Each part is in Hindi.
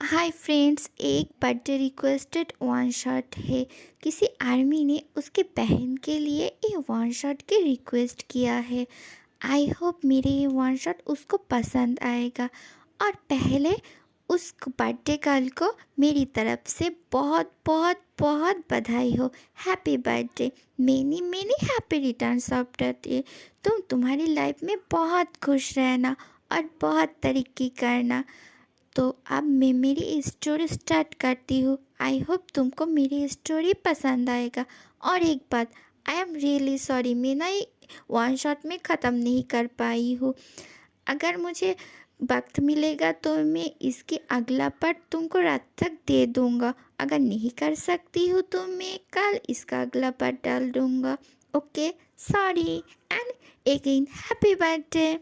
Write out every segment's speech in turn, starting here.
हाय फ्रेंड्स, एक बर्थडे रिक्वेस्टेड वन शॉट है। किसी आर्मी ने उसके बहन के लिए ये वन शॉट की रिक्वेस्ट किया है। आई होप मेरे ये वन शॉट उसको पसंद आएगा। और पहले उस बर्थडे गर्ल को मेरी तरफ से बहुत बहुत बहुत बधाई हो। Happy birthday. Many many happy returns of the day. तुम तुम्हारी लाइफ में बहुत खुश रहना और बहुत तरक्की करना। तो अब मैं मेरी स्टोरी स्टार्ट करती हूँ। आई होप तुमको मेरी स्टोरी पसंद आएगा। और एक बात, आई एम रियली सॉरी, मैं ना ये वन शॉट में ख़त्म नहीं कर पाई हूँ। अगर मुझे वक्त मिलेगा तो मैं इसकी अगला पार्ट तुमको रात तक दे दूँगा। अगर नहीं कर सकती हूँ तो मैं कल इसका अगला पार्ट डाल दूँगा। Okay, sorry and again happy birthday.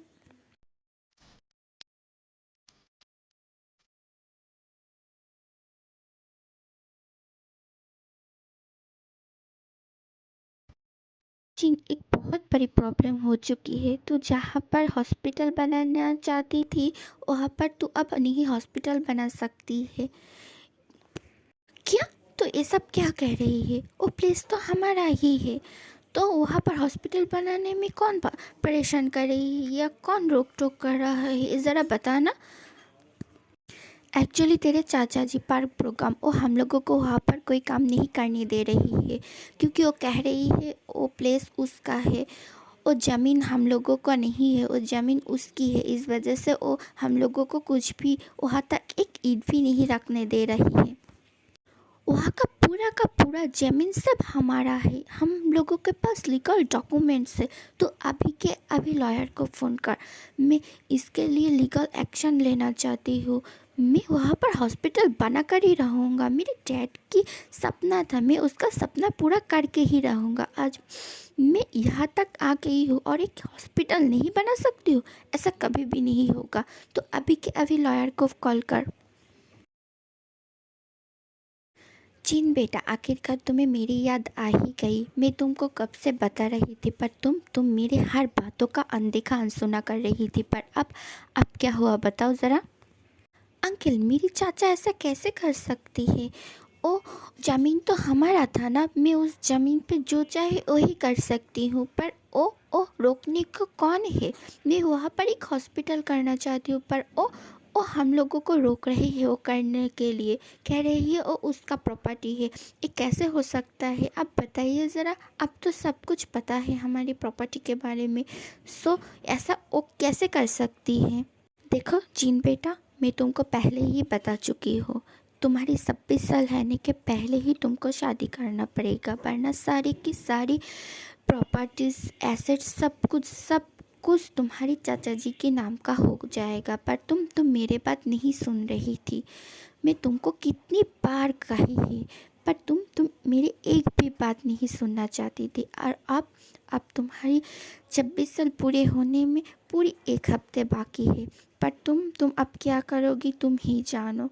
जी, एक बहुत बड़ी प्रॉब्लम हो चुकी है। तू जहाँ पर हॉस्पिटल बनाना चाहती थी वहाँ पर तू अब नहीं हॉस्पिटल बना सकती है। क्या? तो ये सब क्या कह रही है? वो प्लेस तो हमारा ही है। तो वहाँ पर हॉस्पिटल बनाने में कौन परेशान कर रही है या कौन रोक टोक कर रहा है, ज़रा बताना। एक्चुअली तेरे चाचा जी पार्क प्रोग्राम वो हम लोगों को वहाँ पर कोई काम नहीं करने दे रही है, क्योंकि वो कह रही है वो प्लेस उसका है। वो ज़मीन हम लोगों का नहीं है, वो ज़मीन उसकी है। इस वजह से वो हम लोगों को कुछ भी वहाँ तक एक ईंट भी नहीं रखने दे रही है। वहाँ का पूरा ज़मीन सब हमारा है। हम लोगों के पास लीगल डॉक्यूमेंट्स है। तो अभी के अभी लॉयर को फ़ोन कर। मैं इसके लिए लीगल एक्शन लेना चाहती हूँ। मैं वहाँ पर हॉस्पिटल बना कर ही रहूँगा। मेरे डैड की सपना था, मैं उसका सपना पूरा करके ही रहूँगा। आज मैं यहाँ तक आ गई हूँ और एक हॉस्पिटल नहीं बना सकती हूँ, ऐसा कभी भी नहीं होगा। तो अभी के अभी लॉयर को कॉल कर। जिन बेटा, आखिरकार तुम्हें मेरी याद आ ही गई। मैं तुमको कब से बता रही थी, पर तुम मेरे हर बातों का अनदेखा अनसुना कर रही थी। पर अब क्या हुआ बताओ ज़रा। अंकल, मेरी चाचा ऐसा कैसे कर सकती है? ओ, ज़मीन तो हमारा था ना। मैं उस ज़मीन पे जो चाहे वही कर सकती हूँ। पर ओ रोकने को कौन है? मैं वहाँ पर एक हॉस्पिटल करना चाहती हूँ, पर ओ हम लोगों को रोक रही है वो करने के लिए। कह रही है वो उसका प्रॉपर्टी है। ये कैसे हो सकता है? आप बताइए ज़रा। अब तो सब कुछ पता है हमारी प्रॉपर्टी के बारे में। सो ऐसा वो कैसे कर सकती है? देखो जीन बेटा, मैं तुमको पहले ही बता चुकी हूँ। तुम्हारी 26 साल रहने के पहले ही तुमको शादी करना पड़ेगा, वरना सारी की सारी प्रॉपर्टीज़, एसेट्स, सब कुछ तुम्हारी चाचा जी के नाम का हो जाएगा। पर तुम मेरे बात नहीं सुन रही थी। मैं तुमको कितनी बार कही है, पर तुम मेरी एक भी बात नहीं सुनना चाहती थी। और अब तुम्हारी 26 साल पूरे होने में पूरी एक हफ्ते बाकी है। पर तुम अब क्या करोगी तुम ही जानो।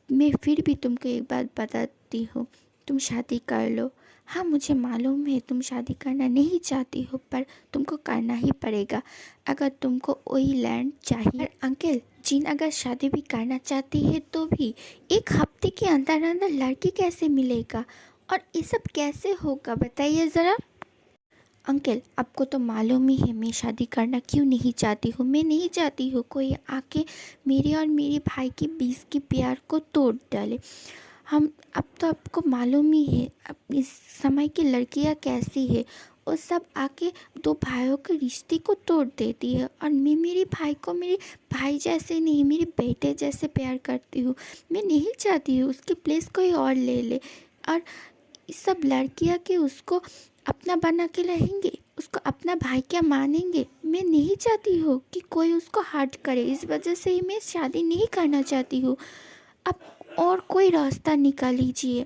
मैं फिर भी तुमको एक बात बताती हूँ, तुम शादी कर लो। हाँ, मुझे मालूम है तुम शादी करना नहीं चाहती हो, पर तुमको करना ही पड़ेगा अगर तुमको वही लैंड चाहिए। और अंकल जिन अगर शादी भी करना चाहती है तो भी एक हफ्ते के अंदर अंदर लड़की कैसे मिलेगा? और ये सब कैसे होगा बताइए ज़रा। अंकल, आपको तो मालूम ही है मैं शादी करना क्यों नहीं चाहती हूँ। मैं नहीं चाहती हूँ कोई आके मेरे और मेरे भाई के बीच के प्यार को तोड़ डाले। हम अब तो आपको मालूम ही है अब इस समय की लड़कियाँ कैसी है। वो सब आके दो भाइयों के रिश्ते को तोड़ देती है। और मैं मेरे भाई को मेरे भाई जैसे नहीं, मेरे बेटे जैसे प्यार करती हूँ। मैं नहीं चाहती हूँ उसकी प्लेस कोई और ले ले। और सब लड़कियां के उसको अपना बना के रहेंगे, उसको अपना भाई क्या मानेंगे। मैं नहीं चाहती हूँ कि कोई उसको हर्ट करे। इस वजह से ही मैं शादी नहीं करना चाहती हूँ। अब और कोई रास्ता निकाल लीजिए।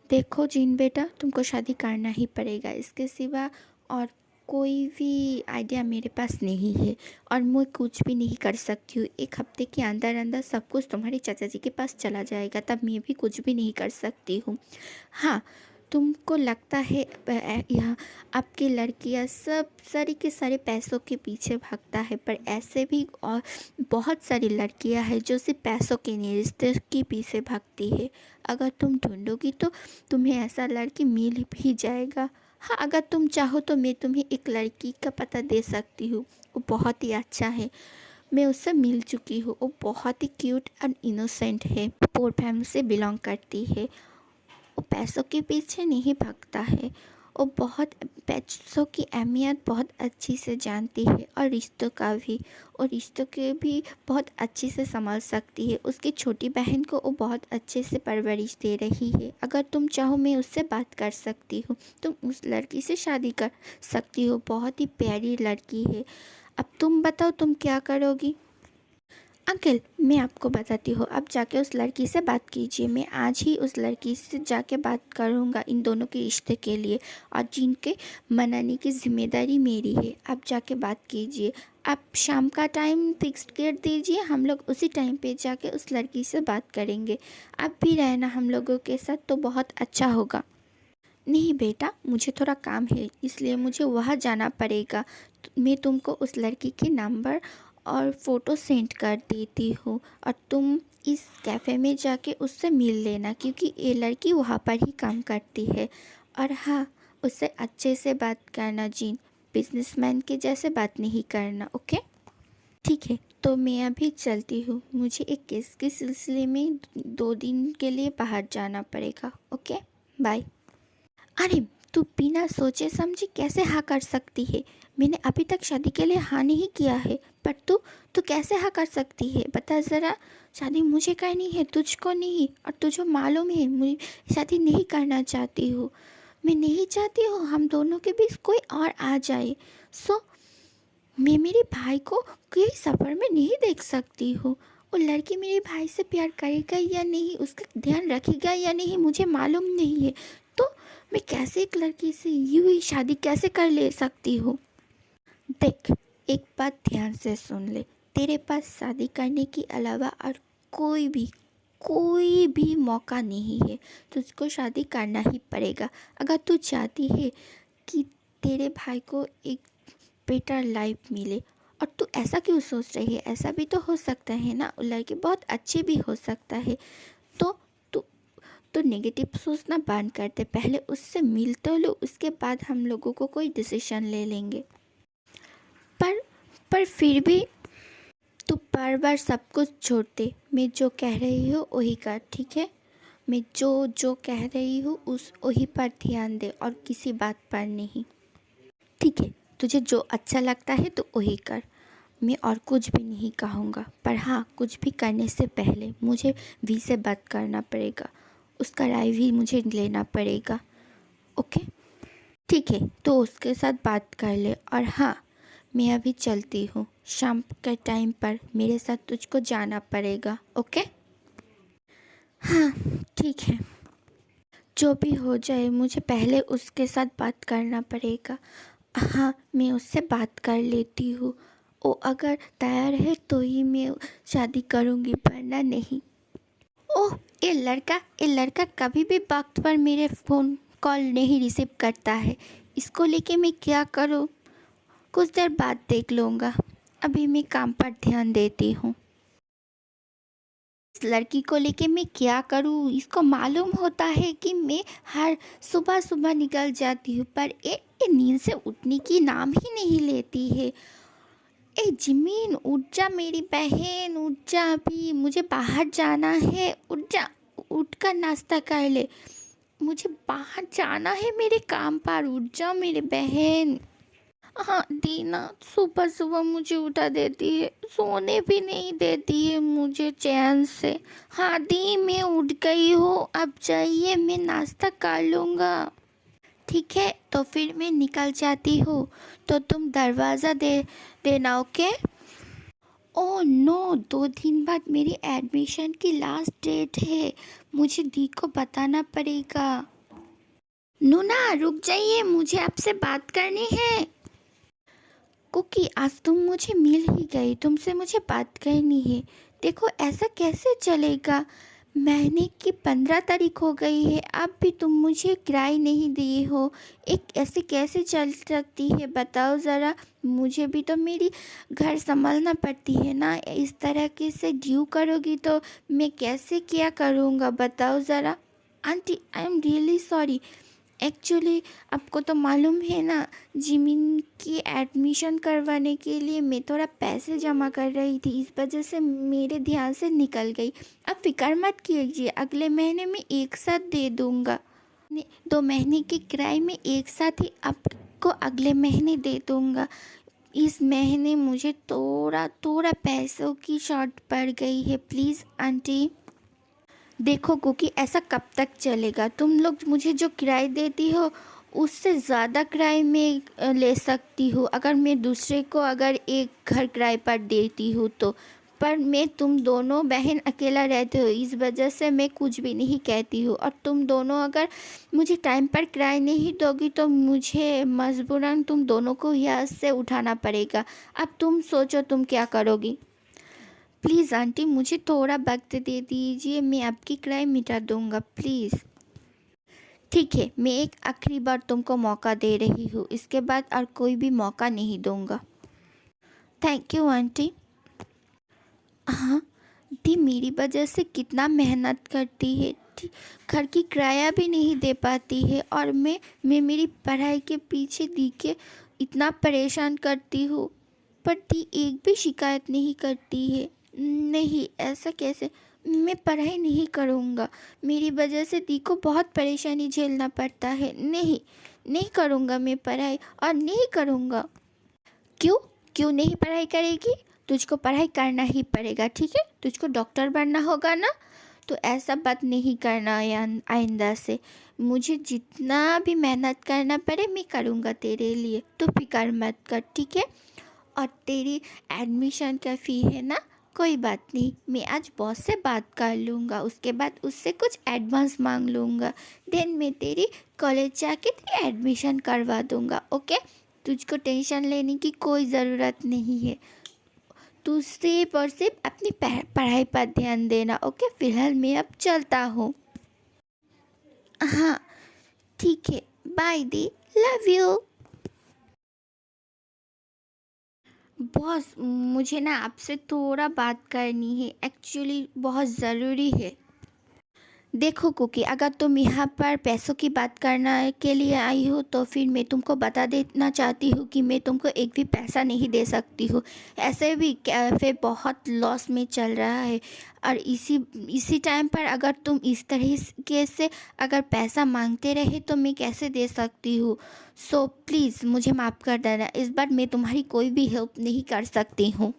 देखो जीन बेटा, तुमको शादी करना ही पड़ेगा, इसके सिवा और कोई भी आइडिया मेरे पास नहीं है। और मैं कुछ भी नहीं कर सकती हूँ। एक हफ्ते के अंदर अंदर सब कुछ तुम्हारे चाचा जी के पास चला जाएगा, तब मैं भी कुछ भी नहीं कर सकती हूँ। हाँ, तुमको लगता है यहाँ आपकी लड़कियाँ सब सारी के सारे पैसों के पीछे भागता है, पर ऐसे भी और बहुत सारी लड़कियाँ हैं जो सिर्फ पैसों के नहीं रिश्ते के पीछे भागती है। अगर तुम ढूंढोगी तो तुम्हें ऐसा लड़की मिल भी जाएगा। हाँ, अगर तुम चाहो तो मैं तुम्हें एक लड़की का पता दे सकती हूँ, वो बहुत ही अच्छा है। मैं उससे मिल चुकी हूँ, वो बहुत ही क्यूट एंड इनोसेंट है, पोर फैमिली से बिलोंग करती है। वो पैसों के पीछे नहीं भागता है, वो बहुत पैसों की अहमियत बहुत अच्छी से जानती है और रिश्तों का भी, और रिश्तों के भी बहुत अच्छे से संभाल सकती है। उसकी छोटी बहन को वो बहुत अच्छे से परवरिश दे रही है। अगर तुम चाहो मैं उससे बात कर सकती हूँ, तुम उस लड़की से शादी कर सकती हो, बहुत ही प्यारी लड़की है। अब तुम बताओ तुम क्या करोगी? अंकल, मैं आपको बताती हूँ, आप जाके उस लड़की से बात कीजिए। मैं आज ही उस लड़की से जाके बात करूँगा इन दोनों के रिश्ते के लिए, और जिनके मनाने की ज़िम्मेदारी मेरी है। आप जाके बात कीजिए। आप शाम का टाइम फिक्स कर दीजिए, हम लोग उसी टाइम पे जाके उस लड़की से बात करेंगे। आप भी रहना हम लोगों के साथ तो बहुत अच्छा होगा। नहीं बेटा, मुझे थोड़ा काम है इसलिए मुझे वहाँ जाना पड़ेगा। मैं तुमको उस लड़की के नंबर और फ़ोटो सेंड कर देती हूँ, और तुम इस कैफ़े में जाके उससे मिल लेना, क्योंकि ये लड़की वहाँ पर ही काम करती है। और हाँ, उससे अच्छे से बात करना जीन, बिजनेसमैन के जैसे बात नहीं करना, ओके? ठीक है, तो मैं अभी चलती हूँ, मुझे एक केस के सिलसिले में 2 दिन के लिए बाहर जाना पड़ेगा। Okay, bye. अरे, तू बिना सोचे समझे कैसे हाँ कर सकती है? मैंने अभी तक शादी के लिए हाँ नहीं किया है, पर तू कैसे हाँ कर सकती है? बता ज़रा। शादी मुझे करनी है, तुझको नहीं, और तुझे मालूम है मुझे शादी नहीं करना चाहती हूँ। मैं नहीं चाहती हूँ हम दोनों के बीच कोई और आ जाए। सो मैं मेरे भाई को कोई सफ़र में नहीं देख सकती हूँ। वो लड़की मेरे भाई से प्यार करेगा या नहीं, उसका ध्यान रखेगा या नहीं, मुझे मालूम नहीं है। तो मैं कैसे एक लड़की से यूँ ही शादी कैसे कर ले सकती हूँ? देख, एक बात ध्यान से सुन ले, तेरे पास शादी करने के अलावा और कोई भी मौका नहीं है। तुझको शादी करना ही पड़ेगा अगर तू चाहती है कि तेरे भाई को एक बेटर लाइफ मिले। और तू ऐसा क्यों सोच रही है? ऐसा भी तो हो सकता है ना, वो लड़की बहुत अच्छी भी हो सकता है। तो तू तो नेगेटिव सोचना बंद कर दे, पहले उससे मिल तो लो, उसके बाद हम लोगों को कोई डिसीजन ले लेंगे। पर फिर भी तू बार बार सब कुछ छोड़ दे। मैं जो कह रही हूँ वही कर, ठीक है? मैं जो कह रही हूँ उस वही पर ध्यान दे और किसी बात पर नहीं, ठीक है? तुझे जो अच्छा लगता है तो वही कर, मैं और कुछ भी नहीं कहूँगा। पर हाँ, कुछ भी करने से पहले मुझे वी से बात करना पड़ेगा, उसका राय भी मुझे लेना पड़ेगा, ओके? ठीक है, तो उसके साथ बात कर ले। और हाँ, मैं अभी चलती हूँ, शाम के टाइम पर मेरे साथ तुझको जाना पड़ेगा, ओके? हाँ, ठीक है, जो भी हो जाए मुझे पहले उसके साथ बात करना पड़ेगा। हाँ, मैं उससे बात कर लेती हूँ, वो अगर तैयार है तो ही मैं शादी करूँगी, वरना नहीं। ओह, ये लड़का कभी भी वक्त पर मेरे फ़ोन कॉल नहीं रिसीव करता है। इसको लेके मैं क्या करूँ? कुछ देर बाद देख लूँगा, अभी मैं काम पर ध्यान देती हूँ। इस लड़की को लेके मैं क्या करूँ? इसको मालूम होता है कि मैं हर सुबह सुबह निकल जाती हूँ, पर ये नींद से उठने की नाम ही नहीं लेती है। ए जिमीन, उठ जा मेरी बहन, उठ जा, अभी मुझे बाहर जाना है। उठ जा, उठ कर नाश्ता कर ले, मुझे बाहर जाना है मेरे काम पर। उठ जा मेरी बहन। हाँ, दीना सुबह सुबह मुझे उठा देती है, सोने भी नहीं देती है मुझे चैन से। हाँ दी, मैं उठ गई हूँ, अब जाइए, मैं नाश्ता कर लूँगा। ठीक है, तो फिर मैं निकल जाती हूँ, तो तुम दरवाज़ा दे देना, ओके? ओह नो, 2 दिन बाद मेरी एडमिशन की लास्ट डेट है, मुझे दी को बताना पड़ेगा। नूना रुक जाइए, मुझे आपसे बात करनी है। कुकी, आज तुम मुझे मिल ही गई, तुमसे मुझे बात करनी है। देखो, ऐसा कैसे चलेगा? महीने की 15 तारीख हो गई है, अब भी तुम मुझे किराए नहीं दिए हो। एक ऐसे कैसे चल सकती है बताओ ज़रा। मुझे भी तो मेरी घर संभालना पड़ती है ना। इस तरह के से ड्यू करोगी तो मैं कैसे क्या करूँगा बताओ ज़रा। Aunty, I am really sorry. Actually आपको तो मालूम है ना, जिमिन की एडमिशन करवाने के लिए मैं थोड़ा पैसे जमा कर रही थी, इस वजह से मेरे ध्यान से निकल गई। आप फिक्र मत कीजिए, अगले महीने में एक साथ दे दूँगा। 2 महीने की किराए में एक साथ ही आपको अगले महीने दे दूँगा। इस महीने मुझे थोड़ा थोड़ा पैसों की शॉर्ट पड़ गई है, प्लीज़ आंटी। देखो कुकी, ऐसा कब तक चलेगा। तुम लोग मुझे जो किराए देती हो उससे ज़्यादा किराए में ले सकती हूँ, अगर मैं दूसरे को अगर एक घर किराए पर देती हूँ तो। पर मैं तुम दोनों बहन अकेला रहते हो, इस वजह से मैं कुछ भी नहीं कहती हूँ। और तुम दोनों अगर मुझे टाइम पर किराए नहीं दोगी तो मुझे मजबूरन तुम दोनों को यहाँ से उठाना पड़ेगा। अब तुम सोचो तुम क्या करोगी। प्लीज़ आंटी, मुझे थोड़ा वक्त दे दीजिए, मैं आपकी किराए मिटा दूँगा प्लीज़। ठीक है, मैं एक आखिरी बार तुमको मौका दे रही हूँ, इसके बाद और कोई भी मौका नहीं दूँगा। Thank you aunty. हाँ, दी मेरी वजह से कितना मेहनत करती है, घर की किराया भी नहीं दे पाती है, और मैं मेरी पढ़ाई के पीछे दी के इतना परेशान करती हूँ, पर दी एक भी शिकायत नहीं करती है। नहीं, ऐसा कैसे। मैं पढ़ाई नहीं करूँगा, मेरी वजह से दी को बहुत परेशानी झेलना पड़ता है। नहीं, नहीं करूँगा मैं पढ़ाई, और नहीं करूँगा। क्यों क्यों नहीं पढ़ाई करेगी। तुझको पढ़ाई करना ही पड़ेगा, ठीक है। तुझको डॉक्टर बनना होगा ना, तो ऐसा बात नहीं करना आइंदा से। मुझे जितना भी मेहनत करना पड़े मैं करूँगा तेरे लिए, तो फिक्र मत कर, ठीक है। और तेरी एडमिशन का फ़ी है ना, कोई बात नहीं, मैं आज बॉस से बात कर लूँगा, उसके बाद उससे कुछ एडवांस मांग लूँगा, देन मैं तेरी कॉलेज जाके तेरी एडमिशन करवा दूँगा, ओके। तुझको टेंशन लेने की कोई ज़रूरत नहीं है। तू सिर्फ और सिर्फ अपनी पढ़ाई पर ध्यान देना, ओके। फ़िलहाल मैं अब चलता हूँ। हाँ, ठीक है, by the, love you. Boss, मुझे ना आपसे थोड़ा बात करनी है, एक्चुअली बहुत ज़रूरी है। देखो कुकी, अगर तुम यहाँ पर पैसों की बात करना के लिए आई हो तो फिर मैं तुमको बता देना चाहती हूँ कि मैं तुमको एक भी पैसा नहीं दे सकती हूँ। ऐसे भी कैफ़े बहुत लॉस में चल रहा है, और इसी टाइम पर अगर तुम इस तरीके से अगर पैसा मांगते रहे तो मैं कैसे दे सकती हूँ। सो प्लीज़ मुझे माफ़ कर देना, इस बार मैं तुम्हारी कोई भी हेल्प नहीं कर सकती हूँ।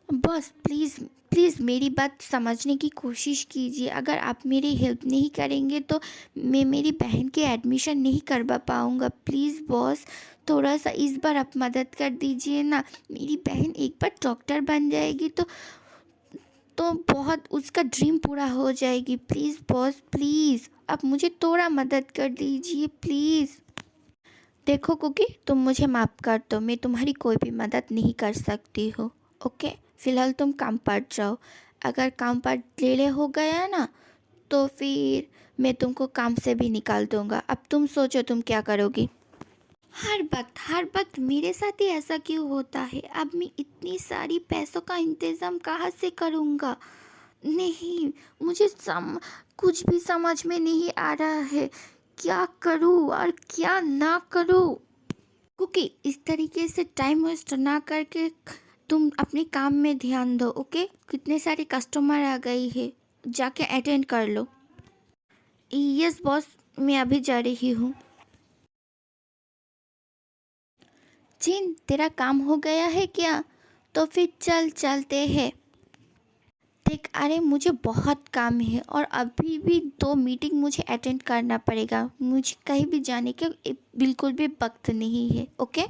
बॉस प्लीज़, प्लीज़ मेरी बात समझने की कोशिश कीजिए। अगर आप मेरी हेल्प नहीं करेंगे तो मैं मेरी बहन की एडमिशन नहीं करवा पाऊँगा। प्लीज़ बॉस, थोड़ा सा इस बार आप मदद कर दीजिए ना। मेरी बहन एक बार डॉक्टर बन जाएगी तो बहुत उसका ड्रीम पूरा हो जाएगी। प्लीज़ बॉस, प्लीज़ आप मुझे थोड़ा मदद कर दीजिए प्लीज़। देखो कुकी, तुम मुझे माफ़ कर दो, मैं तुम्हारी कोई भी मदद नहीं कर सकती हूँ, ओके। फ़िलहाल तुम काम पर जाओ। अगर काम पर डिले हो गया ना तो फिर मैं तुमको काम से भी निकाल दूँगा। अब तुम सोचो तुम क्या करोगी। हर वक्त मेरे साथ ही ऐसा क्यों होता है। अब मैं इतनी सारी पैसों का इंतज़ाम कहाँ से करूँगा। नहीं, मुझे कुछ भी समझ में नहीं आ रहा है, क्या करूँ और क्या ना करूँ। क्योंकि इस तरीके से टाइम वेस्ट ना करके तुम अपने काम में ध्यान दो, ओके। कितने सारे कस्टमर आ गई है, जाके अटेंड कर लो। यस बॉस, मैं अभी जा रही हूँ। जिन, तेरा काम हो गया है क्या? तो फिर चलते हैं। देख, अरे मुझे बहुत काम है और अभी भी 2 मीटिंग मुझे अटेंड करना पड़ेगा। मुझे कहीं भी जाने का बिल्कुल भी वक्त नहीं है, ओके।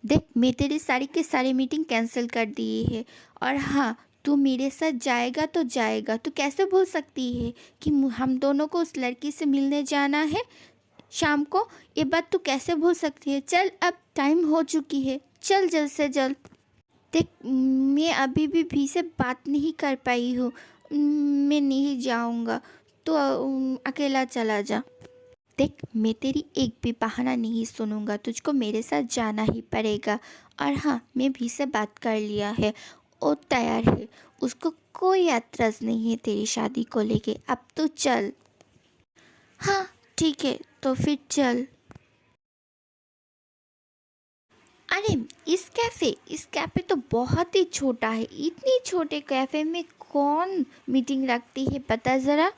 देख, मैं तेरी सारी के सारी मीटिंग कैंसिल कर दी है, और हाँ, तू मेरे साथ जाएगा तो जाएगा। तू कैसे भूल सकती है कि हम दोनों को उस लड़की से मिलने जाना है शाम को। ये बात तू कैसे भूल सकती है। चल, अब टाइम हो चुकी है, चल जल्द से जल्द। देख, मैं अभी भी से बात नहीं कर पाई हूँ, मैं नहीं जाऊँगा, तो अकेला चला जा। देख, मैं तेरी एक भी बहाना नहीं सुनूंगा, तुझको मेरे साथ जाना ही पड़ेगा। और हाँ, मैं भी से बात कर लिया है, वो तैयार है, उसको कोई एतराज़ नहीं है तेरी शादी को लेके। अब तो चल। हाँ ठीक है, तो फिर चल। अरे, इस कैफ़े तो बहुत ही छोटा है। इतनी छोटे कैफ़े में कौन मीटिंग रखती है, पता ज़रा।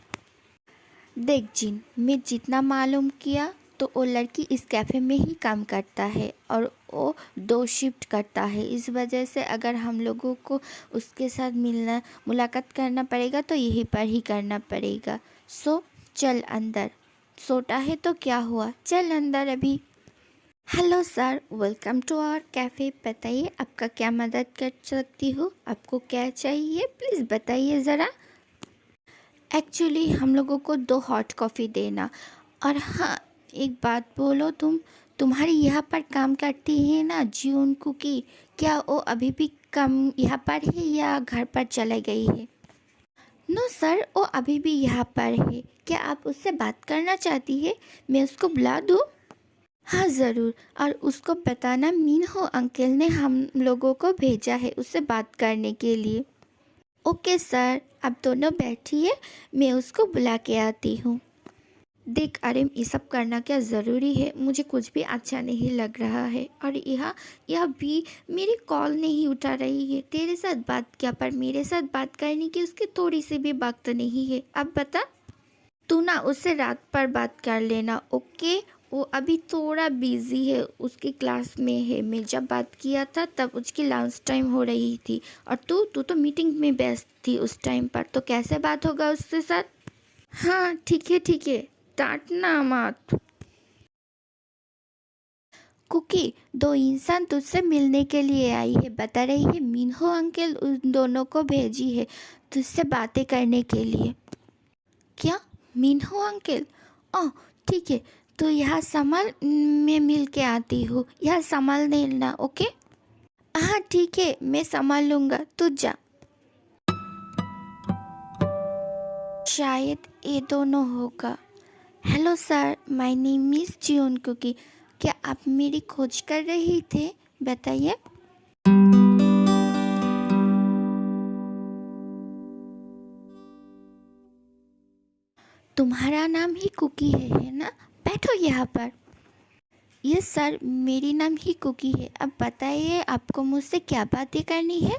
देख जिन, मैं जितना मालूम किया तो वो लड़की इस कैफ़े में ही काम करता है और वो 2 शिफ्ट करता है। इस वजह से अगर हम लोगों को उसके साथ मिलना मुलाकात करना पड़ेगा तो यहीं पर ही करना पड़ेगा। सो चल अंदर। सोता है तो क्या हुआ, चल अंदर अभी। Hello sir, welcome to our cafe. बताइए आपका क्या मदद कर सकती हूँ, आपको क्या चाहिए, प्लीज़ बताइए ज़रा। एक्चुअली हम लोगों को 2 हॉट कॉफ़ी देना। और हाँ, एक बात बोलो, तुम्हारी यहाँ पर काम करती है ना जियोन कुकी, क्या वो अभी भी काम यहाँ पर है या घर पर चले गई है? नो सर, वो अभी भी यहाँ पर है। क्या आप उससे बात करना चाहती है? मैं उसको बुला दूँ? हाँ ज़रूर। और उसको बताना मीनहो अंकल ने हम लोगों को भेजा है उससे बात करने के लिए। ओके सर, आप दोनों बैठिए, मैं उसको बुला के आती हूँ। देख आर्यन, ये सब करना क्या ज़रूरी है? मुझे कुछ भी अच्छा नहीं लग रहा है। और यह भी मेरी कॉल नहीं उठा रही है। तेरे साथ बात क्या, पर मेरे साथ बात करने की उसकी थोड़ी सी भी वक्त नहीं है। अब बता, तू ना उससे रात पर बात कर लेना, ओके? वो अभी थोड़ा बिजी है, उसकी क्लास में है। मैं जब बात किया था तब उसकी लंच टाइम हो रही थी और तू तो मीटिंग में व्यस्त थी उस टाइम पर, तो कैसे बात होगा उसके साथ? हाँ ठीक है, डांटना मत। कुकी, 2 इंसान तुझसे मिलने के लिए आई है, बता रही है मिन्हो अंकल उन दोनों को भेजी है तुझसे बातें करने के लिए। क्या? मिन्हो अंकल? ओह ठीक है, तो यहाँ संभाल, मैं मिल के आती हूँ। यहाँ संभाल लेना, ओके? हाँ ठीक है, मैं संभाल लूँगा, तू जा। शायद ये दोनों होगा। Hello sir, my name is Jeon Kookie. क्या आप मेरी खोज कर रही थे, बताइए। तुम्हारा नाम ही कुकी है ना? बैठो यहाँ पर। यस सर, मेरी नाम ही कुकी है। अब बताइए आपको मुझसे क्या बातें करनी है।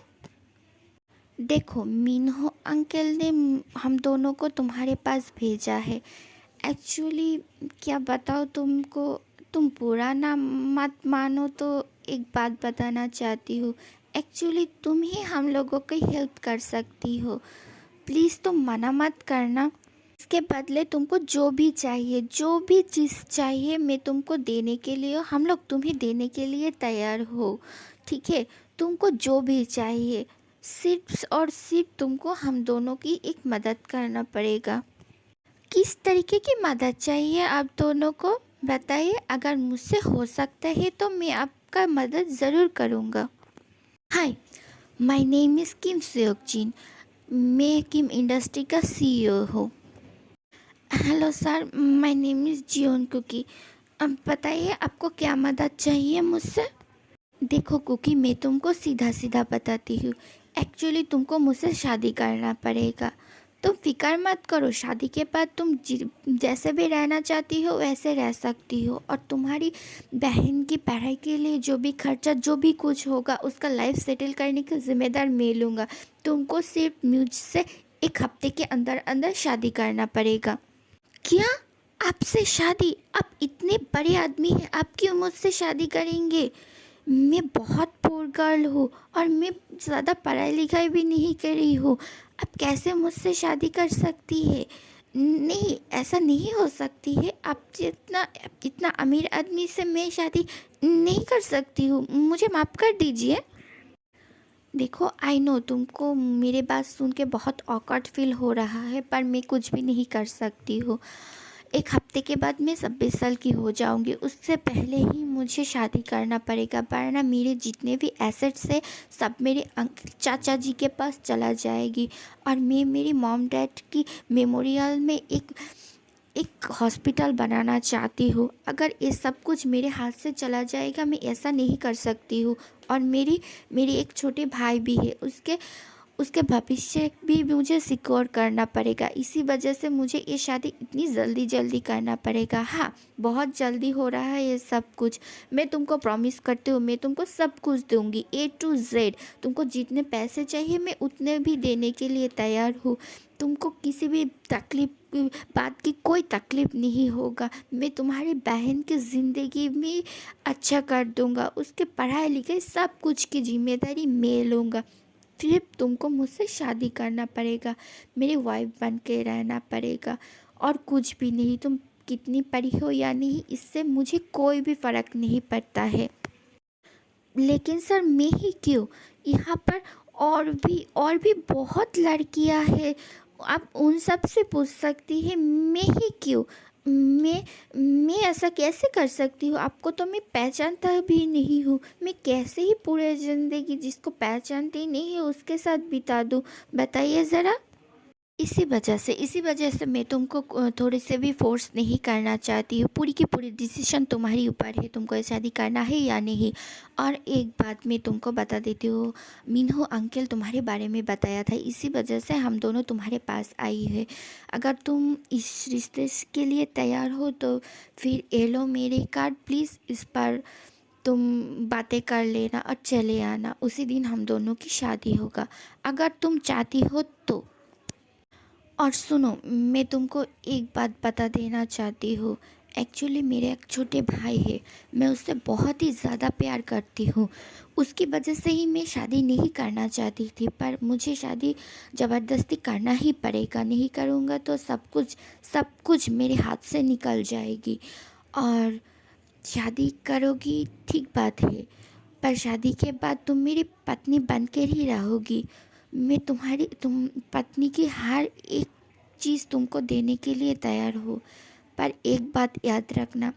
देखो, मिन्हो अंकल ने हम दोनों को तुम्हारे पास भेजा है। एक्चुअली क्या बताओ तुमको, तुम बुरा ना मत मानो तो एक बात बताना चाहती हूँ। एक्चुअली तुम ही हम लोगों की हेल्प कर सकती हो, प्लीज़ तुम मना मत करना। इसके बदले तुमको जो भी चाहिए, जो भी चीज़ चाहिए, मैं तुमको देने के लिए, हम लोग तुम्हें देने के लिए तैयार हो, ठीक है? तुमको जो भी चाहिए, सिर्फ और सिर्फ तुमको हम दोनों की एक मदद करना पड़ेगा। किस तरीके की मदद चाहिए आप दोनों को, बताइए। अगर मुझसे हो सकता है तो मैं आपका मदद ज़रूर करूँगा। Hi, my name is Kim Seok Jin. मैं किम इंडस्ट्री का CEO हूँ। Hello sir, my name is Jeon Kookie. अब बताइए आपको क्या मदद चाहिए मुझसे। देखो कुकी, मैं तुमको सीधा सीधा बताती हूँ। एक्चुअली तुमको मुझसे शादी करना पड़ेगा। तुम फिक्र मत करो, शादी के बाद तुम जैसे भी रहना चाहती हो वैसे रह सकती हो। और तुम्हारी बहन की पढ़ाई के लिए जो भी खर्चा, जो भी कुछ होगा, उसका लाइफ सेटल करने की जिम्मेदार मैं लूँगा। तुमको सिर्फ मुझसे 1 हफ्ते के अंदर अंदर शादी करना पड़ेगा। क्या? आपसे शादी? आप इतने बड़े आदमी हैं, आप क्यों मुझसे शादी करेंगे? मैं बहुत पुअर गर्ल हूँ और मैं ज़्यादा पढ़ाई लिखाई भी नहीं करी हूँ। आप कैसे मुझसे शादी कर सकती है? नहीं, ऐसा नहीं हो सकती है। आप जितना इतना अमीर आदमी से मैं शादी नहीं कर सकती हूँ, मुझे माफ़ कर दीजिए। देखो, आई नो तुमको मेरे बात सुन के बहुत ऑकवर्ड फील हो रहा है, पर मैं कुछ भी नहीं कर सकती हूँ। 1 हफ्ते हफ्ते के बाद मैं 26 साल की हो जाऊंगी, उससे पहले ही मुझे शादी करना पड़ेगा, वरना मेरे जितने भी एसेट्स है सब मेरे चाचा जी के पास चला जाएगी। और मैं मेरी मॉम डैड की मेमोरियल में एक हॉस्पिटल बनाना चाहती हूँ। अगर ये सब कुछ मेरे हाथ से चला जाएगा, मैं ऐसा नहीं कर सकती हूँ। और मेरी एक छोटे भाई भी है, उसके उसके भविष्य भी मुझे सिक्योर करना पड़ेगा। इसी वजह से मुझे ये शादी इतनी जल्दी जल्दी करना पड़ेगा। हाँ, बहुत जल्दी हो रहा है ये सब कुछ। मैं तुमको प्रॉमिस करती हूँ, मैं तुमको सब कुछ दूंगी, A to Z। तुमको जितने पैसे चाहिए मैं उतने भी देने के लिए तैयार हूँ। तुमको किसी भी बात की कोई तकलीफ़ नहीं होगा। मैं तुम्हारी बहन की ज़िंदगी में अच्छा कर दूंगा, उसके पढ़ाई लिखाई सब कुछ की जिम्मेदारी मैं लूँगा। फिर तुमको मुझसे शादी करना पड़ेगा, मेरी वाइफ बन के रहना पड़ेगा, और कुछ भी नहीं। तुम कितनी पढ़ी हो या नहीं, इससे मुझे कोई भी फ़र्क नहीं पड़ता है। लेकिन सर, मैं ही क्यों? यहाँ पर और भी बहुत लड़कियां हैं, आप उन सब से पूछ सकती है। मैं ही क्यों? मैं मैं ऐसा कैसे कर सकती हूँ? आपको तो मैं पहचानता भी नहीं हूँ। मैं कैसे ही पूरे ज़िंदगी जिसको पहचानती नहीं है उसके साथ बिता दूँ? बताइए ज़रा। इसी वजह से मैं तुमको थोड़ी से भी फोर्स नहीं करना चाहती हूँ। पूरी की पूरी डिसीजन तुम्हारी ऊपर है, तुमको ये शादी करना है या नहीं। और एक बात मैं तुमको बता देती हूँ, मीनू अंकल तुम्हारे बारे में बताया था, इसी वजह से हम दोनों तुम्हारे पास आई है। अगर तुम इस रिश्ते के लिए तैयार हो तो फिर ये लो मेरे कार्ड, प्लीज़ इस पर तुम बातें कर लेना और चले आना। उसी दिन हम दोनों की शादी होगा, अगर तुम चाहती हो तो। और सुनो, मैं तुमको एक बात बता देना चाहती हूँ। एक्चुअली मेरे एक छोटे भाई है, मैं उससे बहुत ही ज़्यादा प्यार करती हूँ। उसकी वजह से ही मैं शादी नहीं करना चाहती थी, पर मुझे शादी ज़बरदस्ती करना ही पड़ेगा। नहीं करूँगा तो सब कुछ मेरे हाथ से निकल जाएगी। और शादी करोगी ठीक बात है, पर शादी के बाद तुम मेरी पत्नी बनकर ही रहोगी। मैं तुम पत्नी की हर एक चीज़ तुमको देने के लिए तैयार हो। पर एक बात याद रखना,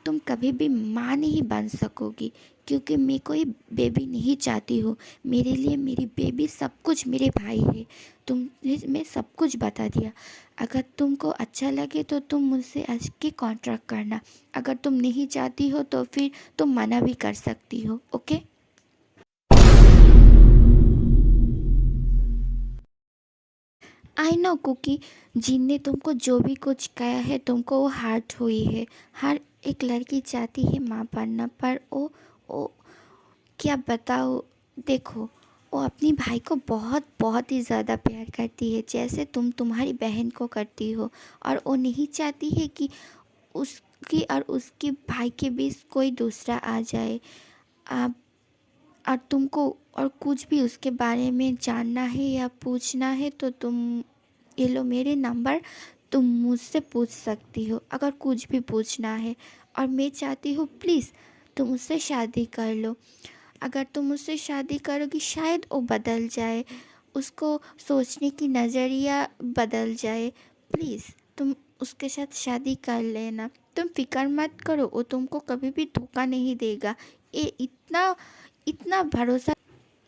तुम कभी भी माँ नहीं बन सकोगी, क्योंकि मैं कोई बेबी नहीं चाहती हूँ। मेरे लिए मेरी बेबी सब कुछ मेरे भाई है। मैं सब कुछ बता दिया। अगर तुमको अच्छा लगे तो तुम मुझसे आज के कॉन्ट्रैक्ट करना, अगर तुम नहीं चाहती हो तो फिर तुम मना भी कर सकती हो। ओके? आई नो कुकी, जिनने तुमको जो भी कुछ कहा है तुमको वो हर्ट हुई है। हर एक लड़की चाहती है माँ बनना, पर वो क्या बताओ। देखो, वो अपनी भाई को बहुत बहुत ही ज़्यादा प्यार करती है, जैसे तुम तुम्हारी बहन को करती हो। और वो नहीं चाहती है कि उसकी और उसके भाई के बीच कोई दूसरा आ जाए। आप और तुमको और कुछ भी उसके बारे में जानना है या पूछना है तो तुम ये लो मेरे नंबर, तुम मुझसे पूछ सकती हो अगर कुछ भी पूछना है। और मैं चाहती हूँ प्लीज़ तुम उससे शादी कर लो। अगर तुम उससे शादी करोगी शायद वो बदल जाए, उसको सोचने की नज़रिया बदल जाए। प्लीज़ तुम उसके साथ शादी कर लेना। तुम फिक्र मत करो, वो तुमको कभी भी धोखा नहीं देगा। ये इतना इतना भरोसा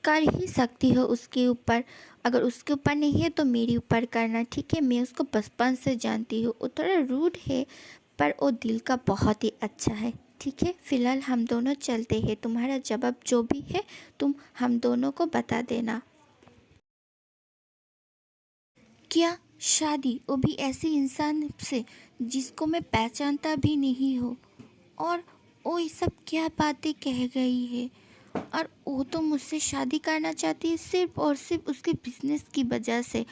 कर ही सकती हो उसके ऊपर। अगर उसके ऊपर नहीं है तो मेरे ऊपर करना, ठीक है? मैं उसको बचपन से जानती हूँ, वो थोड़ा रूड है पर वो दिल का बहुत ही अच्छा है। ठीक है, फ़िलहाल हम दोनों चलते हैं। तुम्हारा जवाब जो भी है तुम हम दोनों को बता देना। क्या शादी, वो भी ऐसे इंसान से जिसको मैं पहचानता भी नहीं हो? और वो ये सब क्या बातें कह गई है? और वो तो मुझसे शादी करना चाहती है सिर्फ और सिर्फ उसके बिजनेस की वजह से,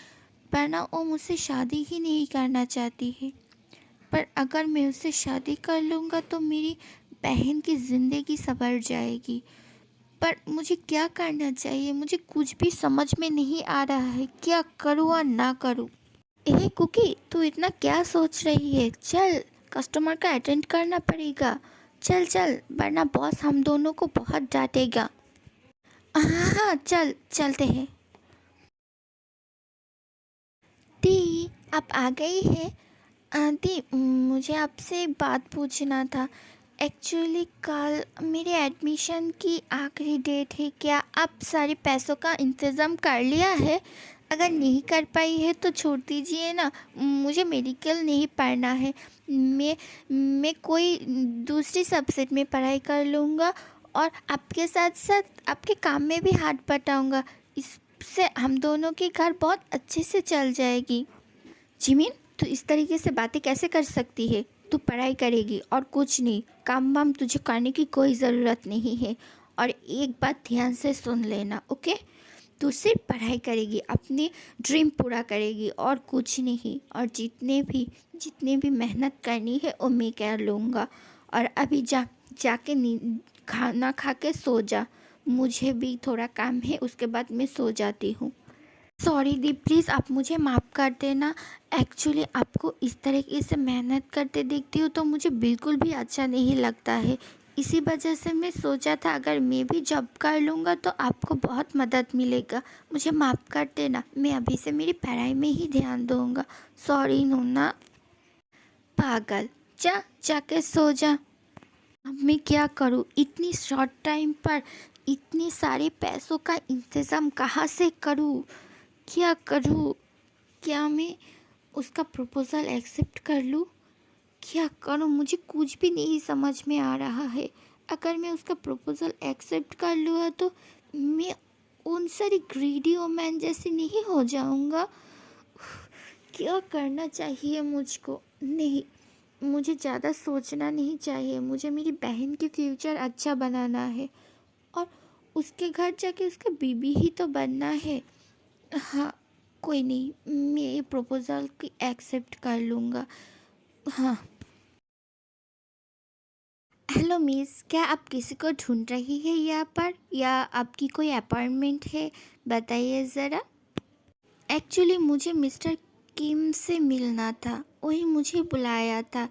वरना वो मुझसे शादी ही नहीं करना चाहती है। पर अगर मैं उससे शादी कर लूँगा तो मेरी बहन की ज़िंदगी संवर जाएगी। पर मुझे क्या करना चाहिए? मुझे कुछ भी समझ में नहीं आ रहा है, क्या करूँ और ना करूँ। ए कुकी, तू इतना क्या सोच रही है? चल, कस्टमर का अटेंड करना पड़ेगा। चल चल, वरना बॉस हम दोनों को बहुत डांटेगा। हाँ हाँ, चल चलते हैं। दी, आप आ गई है? आंटी, मुझे आपसे एक बात पूछना था। एक्चुअली कल मेरे एडमिशन की आखिरी डेट है। क्या आप सारे पैसों का इंतज़ाम कर लिया है? अगर नहीं कर पाई है तो छोड़ दीजिए ना। मुझे मेडिकल नहीं पढ़ना है। मैं मैं कोई दूसरी सब्जेक्ट में पढ़ाई कर लूँगा और आपके साथ साथ आपके काम में भी हाथ बटाऊँगा। इससे हम दोनों की घर बहुत अच्छे से चल जाएगी। जिमिन, तू इस तरीके से बातें कैसे कर सकती है? तू पढ़ाई करेगी और कुछ नहीं। काम वाम तुझे करने की कोई ज़रूरत नहीं है। और एक बात ध्यान से सुन लेना, ओके? तू सिर्फ पढ़ाई करेगी, अपनी ड्रीम पूरा करेगी और कुछ नहीं। और जितने भी मेहनत करनी है वो मैं कर लूँगा। और अभी जाके खाना खा के सो जा। मुझे भी थोड़ा काम है, उसके बाद मैं सो जाती हूँ। सॉरी दी, प्लीज़ आप मुझे माफ़ कर देना। एक्चुअली आपको इस तरीके से मेहनत करते देखती हूँ तो मुझे बिल्कुल भी अच्छा नहीं लगता है। इसी वजह से मैं सोचा था अगर मैं भी जॉब कर लूँगा तो आपको बहुत मदद मिलेगा। मुझे माफ़ कर देना, मैं अभी से मेरी पढ़ाई में ही ध्यान दूँगा। सॉरी नूना। पागल, जाके सो जा। अब मैं क्या करूँ? इतनी शॉर्ट टाइम पर इतने सारे पैसों का इंतज़ाम कहाँ से करूँ? क्या करूँ? क्या मैं उसका प्रपोज़ल एक्सेप्ट कर लूँ? क्या करूँ? मुझे कुछ भी नहीं समझ में आ रहा है। अगर मैं उसका प्रपोज़ल एक्सेप्ट कर लूँ तो मैं उन सारी ग्रीडी वुमेन जैसी नहीं हो जाऊँगा? क्या करना चाहिए मुझको? नहीं, मुझे ज़्यादा सोचना नहीं चाहिए। मुझे मेरी बहन की फ्यूचर अच्छा बनाना है और उसके घर जाके उसका बीबी ही तो बनना है। हाँ, कोई नहीं, मैं ये प्रपोज़ल की एक्सेप्ट कर लूँगा। हाँ। हेलो मिस, क्या आप किसी को ढूंढ रही है यहाँ पर या आपकी कोई अपॉइंटमेंट है? बताइए ज़रा। एक्चुअली मुझे मिस्टर किम से मिलना था, वही मुझे बुलाया था।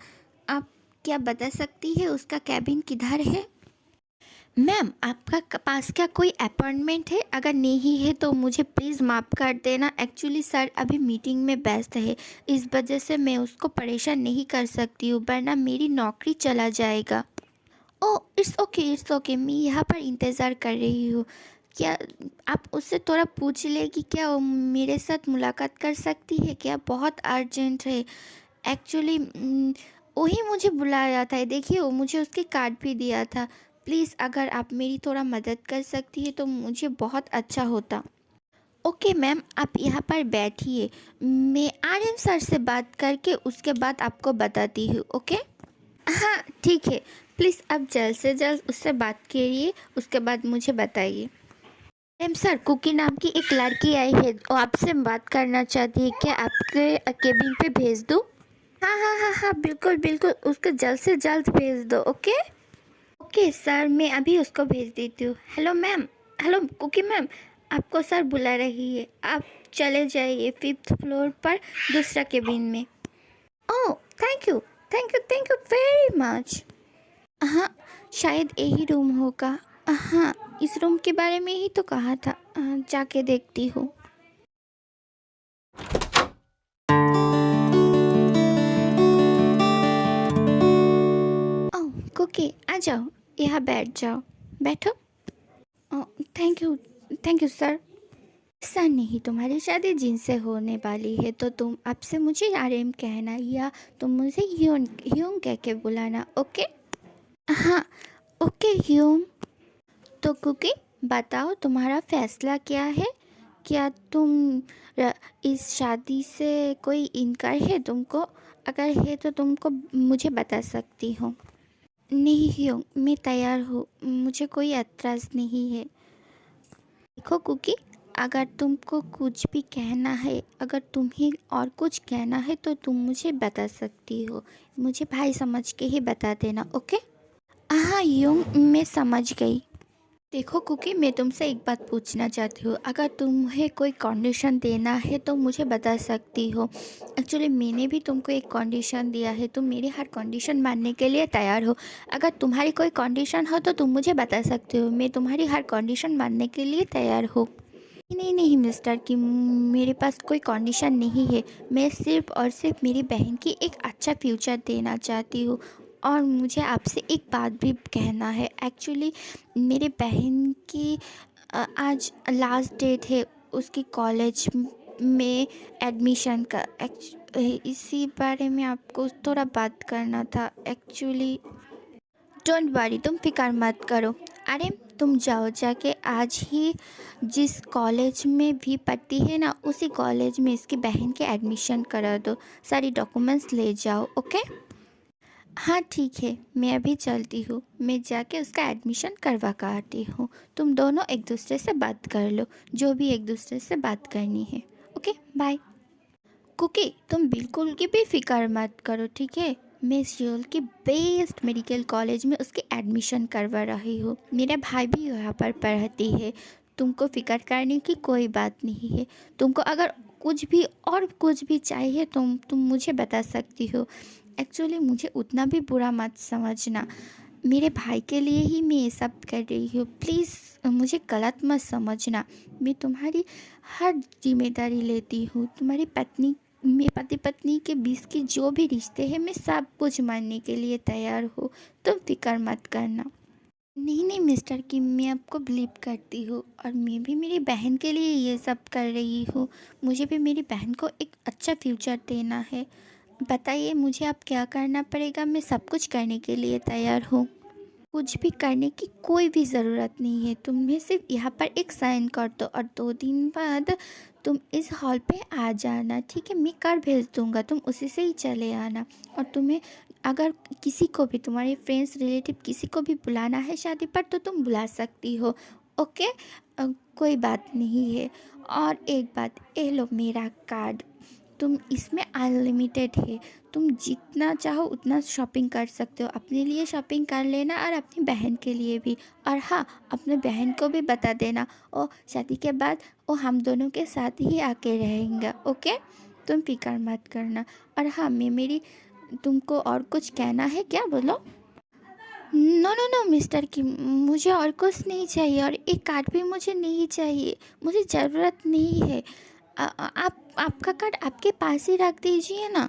आप क्या बता सकती है उसका कैबिन किधर है? मैम, आपका पास क्या कोई अपॉइंटमेंट है? अगर नहीं है तो मुझे प्लीज़ माफ़ कर देना। एक्चुअली सर अभी मीटिंग में व्यस्त है, इस वजह से मैं उसको परेशान नहीं कर सकती हूँ, वरना मेरी नौकरी चला जाएगा। ओह, इट्स ओके, मैं यहाँ पर इंतज़ार कर रही हूँ। क्या आप उससे थोड़ा पूछ ले कि क्या वो मेरे साथ मुलाकात कर सकती है क्या? बहुत अर्जेंट है। एक्चुअली वही मुझे बुलाया था। देखिए, वो मुझे उसके कार्ड भी दिया था। प्लीज़ अगर आप मेरी थोड़ा मदद कर सकती है तो मुझे बहुत अच्छा होता। ओके मैम, आप यहाँ पर बैठिए, मैं आर्यन सर से बात करके उसके बाद आपको बताती हूँ। ओके? हाँ ठीक है। प्लीज़ आप जल्द से जल्द उससे बात करिए, उसके बाद मुझे बताइए। मैम सर, कुकी नाम की एक लड़की आई है, वो आपसे बात करना चाहती है। क्या आपके केबिन पे भेज दूँ? हाँ हाँ हाँ हाँ, बिल्कुल बिल्कुल, उसको जल्द से जल्द भेज दो। ओके? ओके सर, मैं अभी उसको भेज देती हूँ। Hello ma'am. Hello Kookie ma'am, आपको सर बुला रही है, आप चले जाइए 5th फ्लोर पर दूसरा केबिन में। Oh, thank you, thank you very much. हाँ, शायद यही रूम होगा। हाँ, इस रूम के बारे में ही तो कहा था। जाके देखती हूँ। ओह कुकी, आ जाओ, यहाँ बैठ जाओ, बैठो। ओह, थैंक यू सर। सर नहीं, तुम्हारी शादी जिनसे होने वाली है तो तुम अब से मुझे आर्यन कहना या तुम मुझे ह्यून ह्यूम कह के बुलाना। ओके? हाँ, ओके ह्यूम। तो कुकी, बताओ तुम्हारा फैसला क्या है? क्या तुम इस शादी से कोई इनकार है तुमको? अगर है तो तुमको मुझे बता सकती हो। नहीं ह्यूम, मैं तैयार हूँ, मुझे कोई एतराज़ नहीं है। देखो कुकी, अगर तुमको कुछ भी कहना है, अगर तुम्हें और कुछ कहना है तो तुम मुझे बता सकती हो। मुझे भाई समझ के ही बता देना। ओके? हाँ यूं, मैं समझ गई। देखो कुकी, मैं तुमसे एक बात पूछना चाहती हूँ। अगर तुम्हें कोई कंडीशन देना है तो मुझे बता सकती हो। एक्चुअली मैंने भी तुमको एक कंडीशन दिया है, तुम मेरी हर कंडीशन मानने के लिए तैयार हो। अगर तुम्हारी कोई कंडीशन हो तो तुम मुझे बता सकते हो, मैं तुम्हारी हर कंडीशन मानने के लिए तैयार हूँ। नहीं नहीं मिस्टर कि मेरे पास कोई कंडीशन नहीं है। मैं सिर्फ़ और सिर्फ मेरी बहन की एक अच्छा फ्यूचर देना चाहती हूँ। और मुझे आपसे एक बात भी कहना है। एक्चुअली मेरे बहन की आज लास्ट डेट है उसकी कॉलेज में एडमिशन का। इसी बारे में आपको थोड़ा बात करना था एक्चुअली। डोंट वरी, तुम फिक्र मत करो। अरे तुम जाओ जाके आज ही जिस कॉलेज में भी पढ़ती है ना उसी कॉलेज में इसकी बहन के एडमिशन करा दो। सारी डॉक्यूमेंट्स ले जाओ। ओके। हाँ ठीक है, मैं अभी चलती हूँ। मैं जाके उसका एडमिशन करवा कर आती हूँ। तुम दोनों एक दूसरे से बात कर लो, जो भी एक दूसरे से बात करनी है। Okay bye. कुकी तुम बिल्कुल की भी फिक्र मत करो, ठीक है। मैं सियोल की बेस्ट मेडिकल कॉलेज में उसकी एडमिशन करवा रही हूँ। मेरा भाई भी यहाँ पर पढ़ती है। तुमको फिक्र करने की कोई बात नहीं है। तुमको अगर कुछ भी चाहिए तुम मुझे बता सकती हो। एक्चुअली मुझे उतना भी बुरा मत समझना। मेरे भाई के लिए ही मैं ये सब कर रही हूँ। प्लीज़ मुझे गलत मत समझना। मैं तुम्हारी हर जिम्मेदारी लेती हूँ। तुम्हारी पत्नी में पति पत्नी के बीच के जो भी रिश्ते हैं मैं सब कुछ मानने के लिए तैयार हूँ। तुम फिक्र मत करना। नहीं नहीं मिस्टर कि मैं आपको बिलीव करती हूँ और मैं भी मेरी बहन के लिए ये सब कर रही हूँ। मुझे भी मेरी बहन को एक अच्छा फ्यूचर देना है। बताइए मुझे अब क्या करना पड़ेगा। मैं सब कुछ करने के लिए तैयार हूँ। कुछ भी करने की कोई भी ज़रूरत नहीं है। तुम्हें सिर्फ यहाँ पर एक साइन कर दो और 2 दिन बाद तुम इस हॉल पे आ जाना, ठीक है। मैं कार भेज दूँगा, तुम उसी से ही चले आना। और तुम्हें अगर किसी को भी तुम्हारे फ्रेंड्स रिलेटिव किसी को भी बुलाना है शादी पर तो तुम बुला सकती हो। ओके। कोई बात नहीं है। और एक बात, ये लो मेरा कार्ड। तुम इसमें अनलिमिटेड है। तुम जितना चाहो उतना शॉपिंग कर सकते हो। अपने लिए शॉपिंग कर लेना और अपनी बहन के लिए भी। और हाँ, अपने बहन को भी बता देना। ओ शादी के बाद वो हम दोनों के साथ ही आके रहेंगे। ओके। तुम फिक्र मत करना। और हाँ, मैं मेरी तुमको और कुछ कहना है क्या, बोलो। नो नो नो मिस्टर किम, मुझे और कुछ नहीं चाहिए और एक कार्ड भी मुझे नहीं चाहिए। मुझे ज़रूरत नहीं है। आप आपका कार्ड आपके पास ही रख दीजिए ना।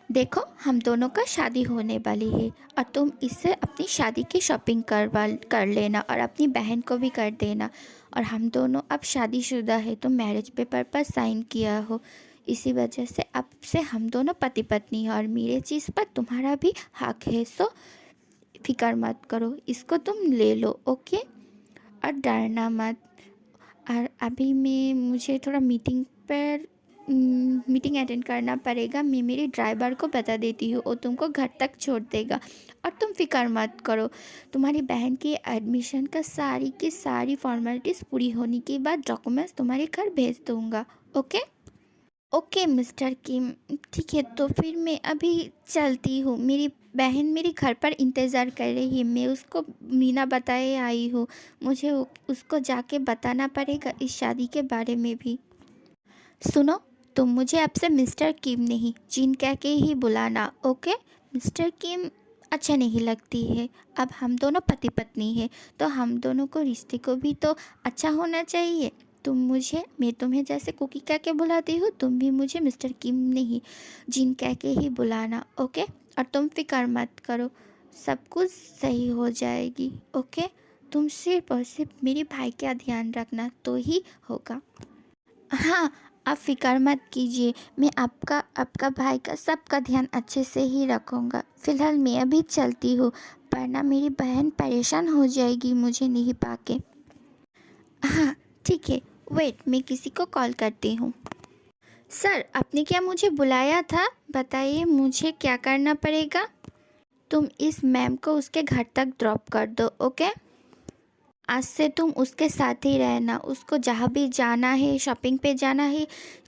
देखो हम दोनों का शादी होने वाली है और तुम इससे अपनी शादी की शॉपिंग कर लेना और अपनी बहन को भी कर देना। और हम दोनों अब शादीशुदा है, तो मैरिज पेपर पर साइन किया हो। इसी वजह से अब से हम दोनों पति पत्नी हैं और मेरे चीज़ पर तुम्हारा भी हक है। सो फिक्र मत करो, इसको तुम ले लो। ओके। और डरना मत। और अभी मुझे थोड़ा मीटिंग अटेंड करना पड़ेगा। मैं मेरे ड्राइवर को बता देती हूँ, वो तुमको घर तक छोड़ देगा। और तुम फिक्र मत करो। तुम्हारी बहन की एडमिशन का सारी की सारी फॉर्मेलिटीज़ पूरी होने के बाद डॉक्यूमेंट्स तुम्हारे घर भेज दूँगा। ओके। ओके मिस्टर किम, ठीक है। तो फिर मैं अभी चलती हूँ। मेरी बहन मेरे घर पर इंतज़ार कर रही है। मैं उसको मीना बताए आई हूँ। मुझे उसको जाके बताना पड़ेगा इस शादी के बारे में भी। सुनो, तुम मुझे आपसे मिस्टर किम नहीं जिन कह के ही बुलाना। ओके। मिस्टर किम अच्छा नहीं लगती है। अब हम दोनों पति पत्नी हैं तो हम दोनों को रिश्ते को भी तो अच्छा होना चाहिए। मैं तुम्हें जैसे कुकी कह के बुलाती हूँ, तुम भी मुझे मिस्टर किम नहीं जिन कह के ही बुलाना। ओके। और तुम फिक्र मत करो, सब कुछ सही हो जाएगी। ओके। तुम सिर्फ और सिर्फ मेरे भाई का ध्यान रखना तो ही होगा। हाँ, आप फ़िक्र मत कीजिए। मैं आपका आपका भाई का सबका ध्यान अच्छे से ही रखूँगा। फ़िलहाल मैं अभी चलती हूँ, वरना मेरी बहन परेशान हो जाएगी मुझे नहीं पाके। हाँ ठीक है। वेट, मैं किसी को कॉल करती हूँ। सर, आपने क्या मुझे बुलाया था? बताइए मुझे क्या करना पड़ेगा? तुम इस मैम को उसके घर तक ड्रॉप कर दो। ओके। आज से तुम उसके साथ ही रहना। उसको जहाँ भी जाना है, शॉपिंग पे जाना है,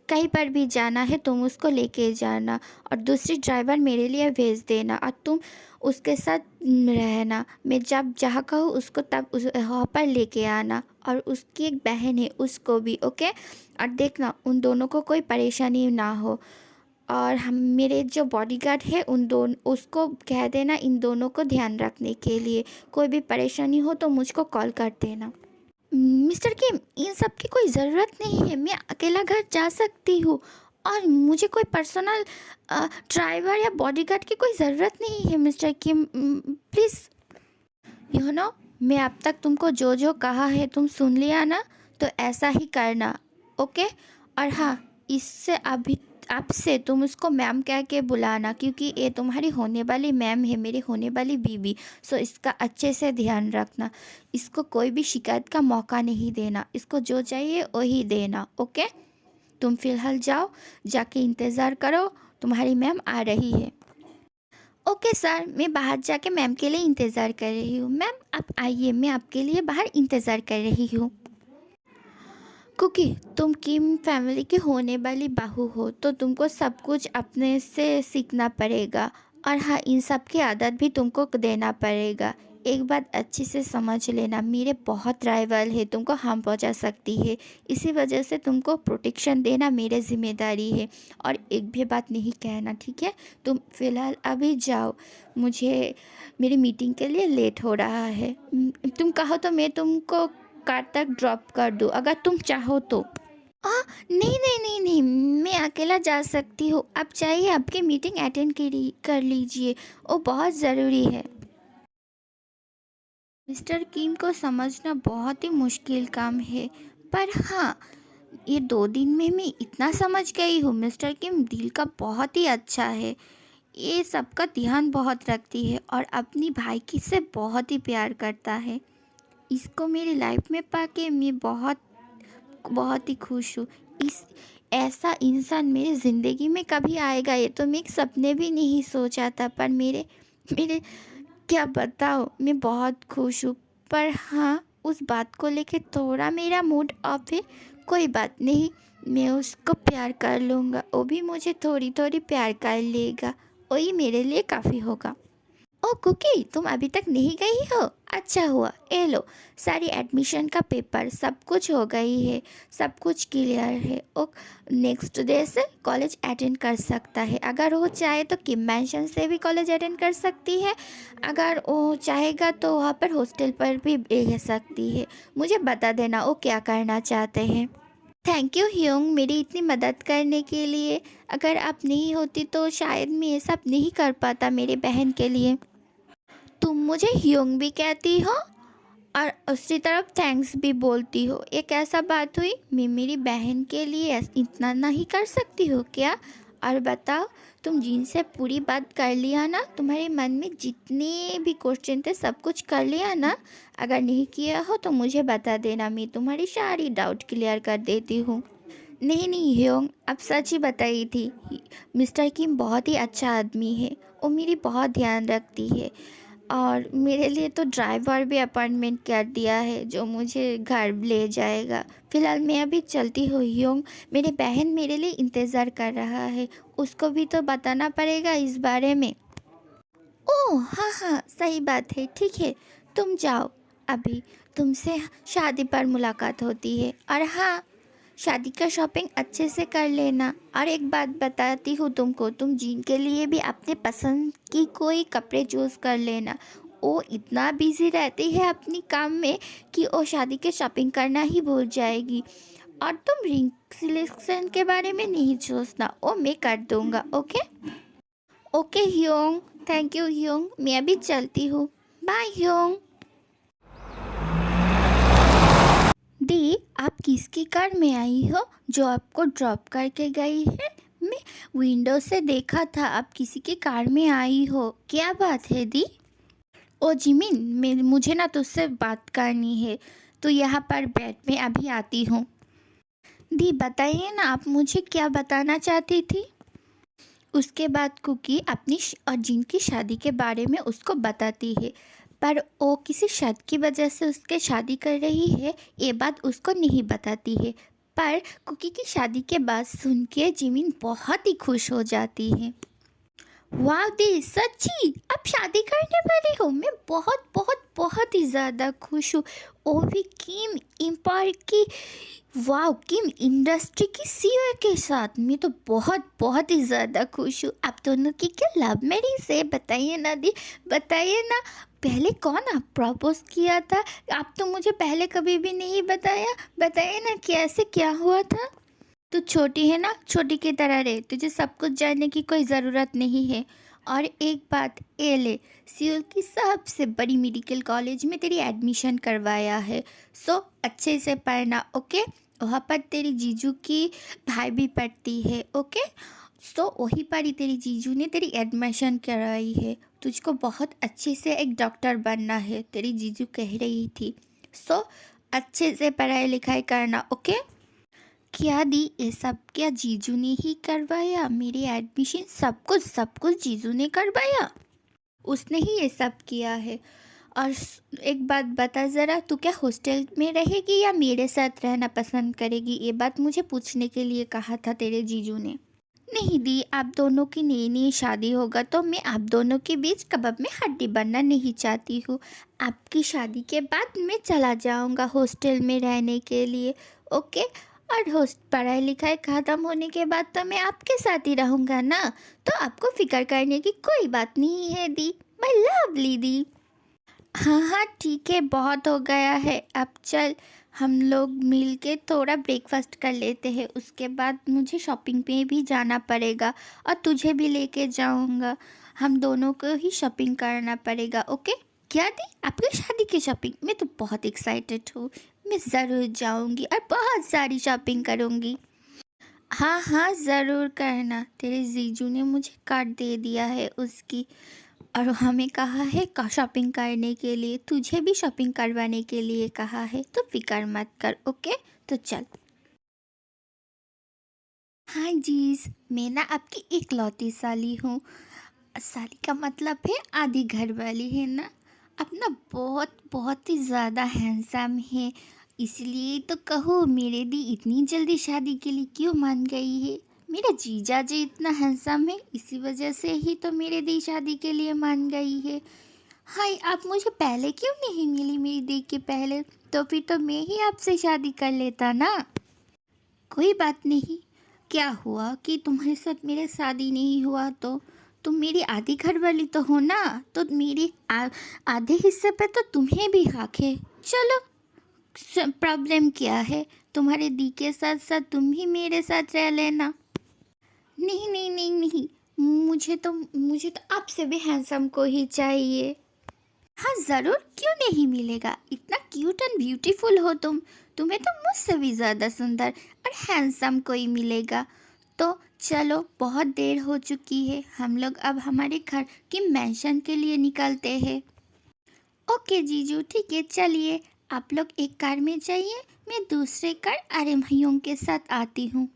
कहीं पर भी जाना है, तुम उसको लेके जाना। और दूसरी ड्राइवर मेरे लिए भेज देना और तुम उसके साथ रहना। मैं जब जहाँ कहूँ उसको तब उस वहाँ पर लेके आना। और उसकी एक बहन है, उसको भी। ओके। और देखना उन दोनों को कोई परेशानी ना हो। और हम मेरे जो बॉडीगार्ड है उन दोनों उसको कह देना इन दोनों को ध्यान रखने के लिए। कोई भी परेशानी हो तो मुझको कॉल कर देना। मिस्टर किम, इन सब की कोई ज़रूरत नहीं है, मैं अकेला घर जा सकती हूँ और मुझे कोई पर्सनल ड्राइवर या बॉडीगार्ड की कोई ज़रूरत नहीं है मिस्टर किम, प्लीज़। मैं अब तक तुमको जो जो कहा है तुम सुन लिया ना, तो ऐसा ही करना, ओके। और हाँ, इससे अभी आपसे तुम उसको मैम कह के बुलाना, क्योंकि ये तुम्हारी होने वाली मैम है, मेरी होने वाली बीवी। सो इसका अच्छे से ध्यान रखना, इसको कोई भी शिकायत का मौका नहीं देना, इसको जो चाहिए वही देना, ओके। तुम फिलहाल जाओ, जाके इंतज़ार करो, तुम्हारी मैम आ रही है। ओके सर, मैं बाहर जाके मैम के लिए इंतज़ार कर रही हूँ। मैम आप आइए, मैं आपके लिए बाहर इंतज़ार कर रही हूँ। क्योंकि तुम किम फैमिली की होने वाली बहू हो, तो तुमको सब कुछ अपने से सीखना पड़ेगा। और हाँ, इन सब की आदत भी तुमको देना पड़ेगा। एक बात अच्छे से समझ लेना, मेरे बहुत राइवल है, तुमको हार्म पहुंचा सकती है, इसी वजह से तुमको प्रोटेक्शन देना मेरी जिम्मेदारी है। और एक भी बात नहीं कहना, ठीक है। तुम फ़िलहाल अभी जाओ, मुझे मेरी मीटिंग के लिए लेट हो रहा है। तुम कहो तो मैं तुमको कार तक ड्रॉप कर दूँ, अगर तुम चाहो तो। नहीं नहीं नहीं नहीं, मैं अकेला जा सकती हूँ। आप चाहिए आपकी मीटिंग अटेंड कर लीजिए, वो बहुत ज़रूरी है। मिस्टर किम को समझना बहुत ही मुश्किल काम है, पर हाँ, ये 2 दिन में मैं इतना समझ गई हूँ, मिस्टर किम दिल का बहुत ही अच्छा है। ये सबका ध्यान बहुत रखती है और अपनी भाई की से बहुत ही प्यार करता है। इसको मेरी लाइफ में पाके मैं बहुत बहुत ही खुश हूँ। इस ऐसा इंसान मेरी ज़िंदगी में कभी आएगा, ये तो मैं एक सपने भी नहीं सोचा था। पर मेरे मेरे क्या बताओ, मैं बहुत खुश हूँ। पर हाँ, उस बात को लेके थोड़ा मेरा मूड ऑफ है। कोई बात नहीं, मैं उसको प्यार कर लूँगा, वो भी मुझे थोड़ी थोड़ी प्यार कर लेगा, वही मेरे लिए काफ़ी होगा। ओ कुकी, तुम अभी तक नहीं गई हो? अच्छा हुआ, ये लो सारी एडमिशन का पेपर, सब कुछ हो गई है, सब कुछ क्लियर है। ओ नेक्स्ट डे से कॉलेज अटेंड कर सकता है। अगर वो चाहे तो किम मैंशन से भी कॉलेज अटेंड कर सकती है, अगर वो चाहेगा तो वहाँ पर हॉस्टल पर भी रह सकती है। मुझे बता देना वो क्या करना चाहते हैं। थैंक यू ह्योंग, मेरी इतनी मदद करने के लिए। अगर आप नहीं होती तो शायद मैं ये सब नहीं कर पाता मेरी बहन के लिए। तुम मुझे ह्योंग भी कहती हो और दूसरी तरफ थैंक्स भी बोलती हो, ये कैसा बात हुई? मैं मेरी बहन के लिए इतना नहीं कर सकती हो क्या? और बताओ, तुम जिनसे पूरी बात कर लिया ना, तुम्हारे मन में जितने भी क्वेश्चन थे सब कुछ कर लिया ना? अगर नहीं किया हो तो मुझे बता देना, मैं तुम्हारी सारी डाउट क्लियर कर देती हूँ। नहीं नहीं ह्योंग, अब सच ही बताई थी। मिस्टर किम बहुत ही अच्छा आदमी है, वो मेरी बहुत ध्यान रखती है और मेरे लिए तो ड्राइवर भी अपॉइंटमेंट कर दिया है जो मुझे घर ले जाएगा। फ़िलहाल मैं अभी चलती हूँ ह्योंग, मेरी बहन मेरे लिए इंतज़ार कर रहा है, उसको भी तो बताना पड़ेगा इस बारे में। ओह हाँ हाँ, सही बात है, ठीक है, तुम जाओ, अभी तुमसे शादी पर मुलाकात होती है। और हाँ, शादी का शॉपिंग अच्छे से कर लेना। और एक बात बताती हूँ तुमको, तुम जीन के लिए भी अपने पसंद की कोई कपड़े चूज़ कर लेना। वो इतना बिजी रहती है अपनी काम में कि वो शादी के शॉपिंग करना ही भूल जाएगी। और तुम रिंग सिलेक्शन के बारे में नहीं सोचना, वो मैं कर दूँगा, okay. Okay Hyeong, thank you Hyeong, मैं अभी चलती हूँ, बाय ह्योंग। दी, आप किसकी कार में आई हो जो आपको ड्रॉप करके गई है? मैं विंडो से देखा था, आप किसी की कार में आई हो, क्या बात है दी? ओ जिमिन, मुझे ना तुझसे बात करनी है, तो यहाँ पर बैठ, मैं अभी आती हूँ। दी बताइए ना, आप मुझे क्या बताना चाहती थी? उसके बाद कुकी अपनी और जिन की शादी के बारे में उसको बताती है, पर वो किसी शर्त की वजह से उसके शादी कर रही है, ये बात उसको नहीं बताती है। पर कुकी की शादी के बाद सुन के जिमिन बहुत ही खुश हो जाती है। वाह दी, सच्ची अब शादी करने वाली हो? मैं बहुत बहुत बहुत ही ज़्यादा खुश हूँ, वो भी किम एम्पायर की, वाह, किम इंडस्ट्री की सीईओ के साथ। मैं तो बहुत बहुत ही ज़्यादा खुश हूँ। आप दोनों की क्या लव मैरिज है? बताइए ना दी, बताइए ना, पहले कौन आप प्रपोज किया था? आप तो मुझे पहले कभी भी नहीं बताया। बताइए ना कैसे क्या हुआ था? तू छोटी है ना, छोटी की तरह रहे, तुझे सब कुछ जानने की कोई ज़रूरत नहीं है। और एक बात ये ले, सियोल की सबसे बड़ी मेडिकल कॉलेज में तेरी एडमिशन करवाया है। सो अच्छे से पढ़ना, ओके। वहाँ पर तेरी जीजू की भाई भी पढ़ती है, ओके। सो वहीं पर ही तेरी जीजू ने तेरी एडमिशन करवाई है। तुझको बहुत अच्छे से एक डॉक्टर बनना है, तेरी जीजू कह रही थी। सो अच्छे से पढ़ाई लिखाई करना, ओके। क्या दी, ये सब क्या जीजू ने ही करवाया? मेरी एडमिशन सब कुछ जीजू ने करवाया? उसने ही ये सब किया है। और एक बात बता ज़रा, तू क्या हॉस्टल में रहेगी या मेरे साथ रहना पसंद करेगी? ये बात मुझे पूछने के लिए कहा था तेरे जीजू ने। नहीं दी, आप दोनों की नई नई शादी होगा तो मैं आप दोनों के बीच कबाब में हड्डी बनना नहीं चाहती हूँ। आपकी शादी के बाद मैं चला जाऊँगा हॉस्टल में रहने के लिए, ओके। और होस्ट पढ़ाई लिखाई ख़त्म होने के बाद तो मैं आपके साथ ही रहूँगा ना, तो आपको फिक्र करने की कोई बात नहीं है दी। मैं लवली दी। हाँ हाँ ठीक है, बहुत हो गया है, अब चल हम लोग मिल के थोड़ा ब्रेकफास्ट कर लेते हैं। उसके बाद मुझे शॉपिंग पे भी जाना पड़ेगा और तुझे भी लेके जाऊंगा। हम दोनों को ही शॉपिंग करना पड़ेगा, ओके। क्या दी, आपकी शादी की शॉपिंग? मैं तो बहुत एक्साइटेड हूँ। मैं ज़रूर जाऊंगी और बहुत सारी शॉपिंग करूंगी। हाँ हाँ ज़रूर करना। तेरे जीजू ने मुझे कार्ड दे दिया है उसकी, और हमें कहा है का शॉपिंग करने के लिए, तुझे भी शॉपिंग करवाने के लिए कहा है, तो फिक्र मत कर, ओके। तो चल। हाँ जीज, मैं ना आपकी इकलौती साली हूँ। साली का मतलब है आधी घर वाली, है ना। आप ना बहुत बहुत ही ज़्यादा हैंडसम है, इसलिए तो कहो मेरे दी इतनी जल्दी शादी के लिए क्यों मान गई है। मेरा जीजा जी इतना हैंडसम है, इसी वजह से ही तो मेरे दी शादी के लिए मान गई है। हाय, आप मुझे पहले क्यों नहीं मिली मेरी दी के पहले? तो फिर तो मैं ही आपसे शादी कर लेता ना। कोई बात नहीं। क्या हुआ कि तुम्हारे साथ मेरा शादी नहीं हुआ तो? तुम मेरी आधी घर वाली तो हो ना, तो मेरी आधे हिस्से पे तो तुम्हें भी हक है। चलो, प्रॉब्लम क्या है? तुम्हारे दी के साथ साथ तुम ही मेरे साथ रह लेना। नहीं नहीं नहीं नहीं, मुझे तो आपसे भी हैंडसम को ही चाहिए। हाँ ज़रूर, क्यों नहीं मिलेगा? इतना क्यूट एंड ब्यूटीफुल हो तुम। तुम्हें तो मुझसे भी ज़्यादा सुंदर और हैंडसम कोई मिलेगा। तो चलो, बहुत देर हो चुकी है, हम लोग अब हमारे घर की मैंशन के लिए निकलते हैं। ओके जीजू, ठीक है, चलिए। आप लोग एक कार में जाइए, मैं दूसरे कार आर्यन भैयों के साथ आती हूँ।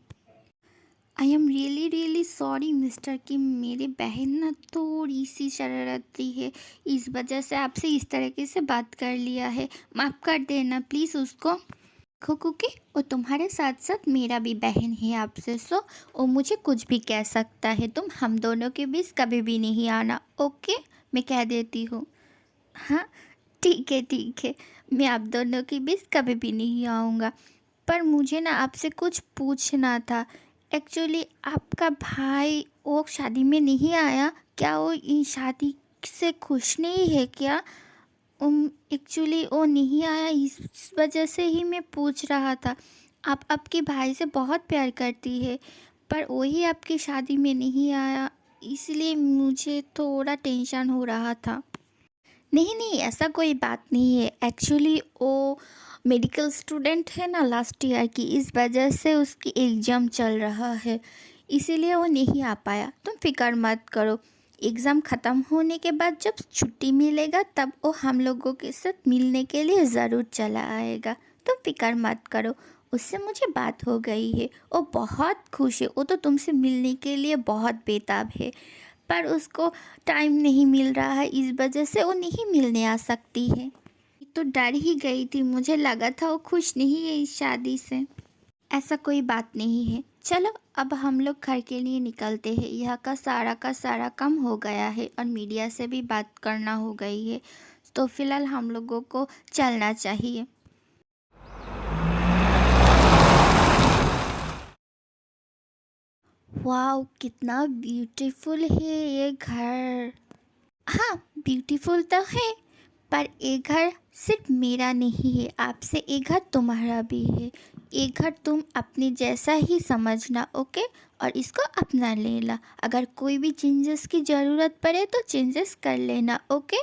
I am really really sorry mister, कि मेरी बहन ना थोड़ी सी शरारती है, इस वजह से आपसे इस तरीके से बात कर लिया है। माफ़ कर देना प्लीज़ उसको। खोकू के, वो तुम्हारे साथ साथ मेरा भी बहन है आपसे, सो वो मुझे कुछ भी कह सकता है। तुम हम दोनों के बीच कभी भी नहीं आना, ओके। मैं कह देती हूँ। हाँ ठीक है ठीक है, मैं आप दोनों के बीच कभी भी नहीं आऊँगा। पर मुझे ना आपसे कुछ पूछना था। एक्चुअली आपका भाई वो शादी में नहीं आया क्या? वो इन शादी से खुश नहीं है क्या? एक्चुअली वो नहीं आया, इस वजह से ही मैं पूछ रहा था। आप आपके भाई से बहुत प्यार करती है, पर वही आपकी शादी में नहीं आया, इसलिए मुझे थोड़ा टेंशन हो रहा था। नहीं नहीं, ऐसा कोई बात नहीं है। एक्चुअली वो मेडिकल स्टूडेंट है ना लास्ट ईयर की, इस वजह से उसकी एग्ज़ाम चल रहा है, इसीलिए वो नहीं आ पाया। तुम फिक्र मत करो, एग्ज़ाम ख़त्म होने के बाद जब छुट्टी मिलेगा तब वो हम लोगों के साथ मिलने के लिए ज़रूर चला आएगा। तुम फिक्र मत करो, उससे मुझे बात हो गई है, वो बहुत खुश है। वो तो तुमसे मिलने के लिए बहुत बेताब है, पर उसको टाइम नहीं मिल रहा है, इस वजह से वो नहीं मिलने आ सकती है। तो डर ही गई थी, मुझे लगा था वो खुश नहीं है इस शादी से। ऐसा कोई बात नहीं है। चलो, अब हम लोग घर के लिए निकलते हैं। यह का सारा काम हो गया है और मीडिया से भी बात करना हो गई है, तो फिलहाल हम लोगों को चलना चाहिए। वाह, कितना ब्यूटीफुल है ये घर। हाँ ब्यूटीफुल तो है, पर ये घर सिर्फ मेरा नहीं है, आपसे ये घर तुम्हारा भी है। ये घर तुम अपने जैसा ही समझना, ओके? और इसको अपना लेना। अगर कोई भी चेंजेस की ज़रूरत पड़े तो चेंजेस कर लेना, ओके?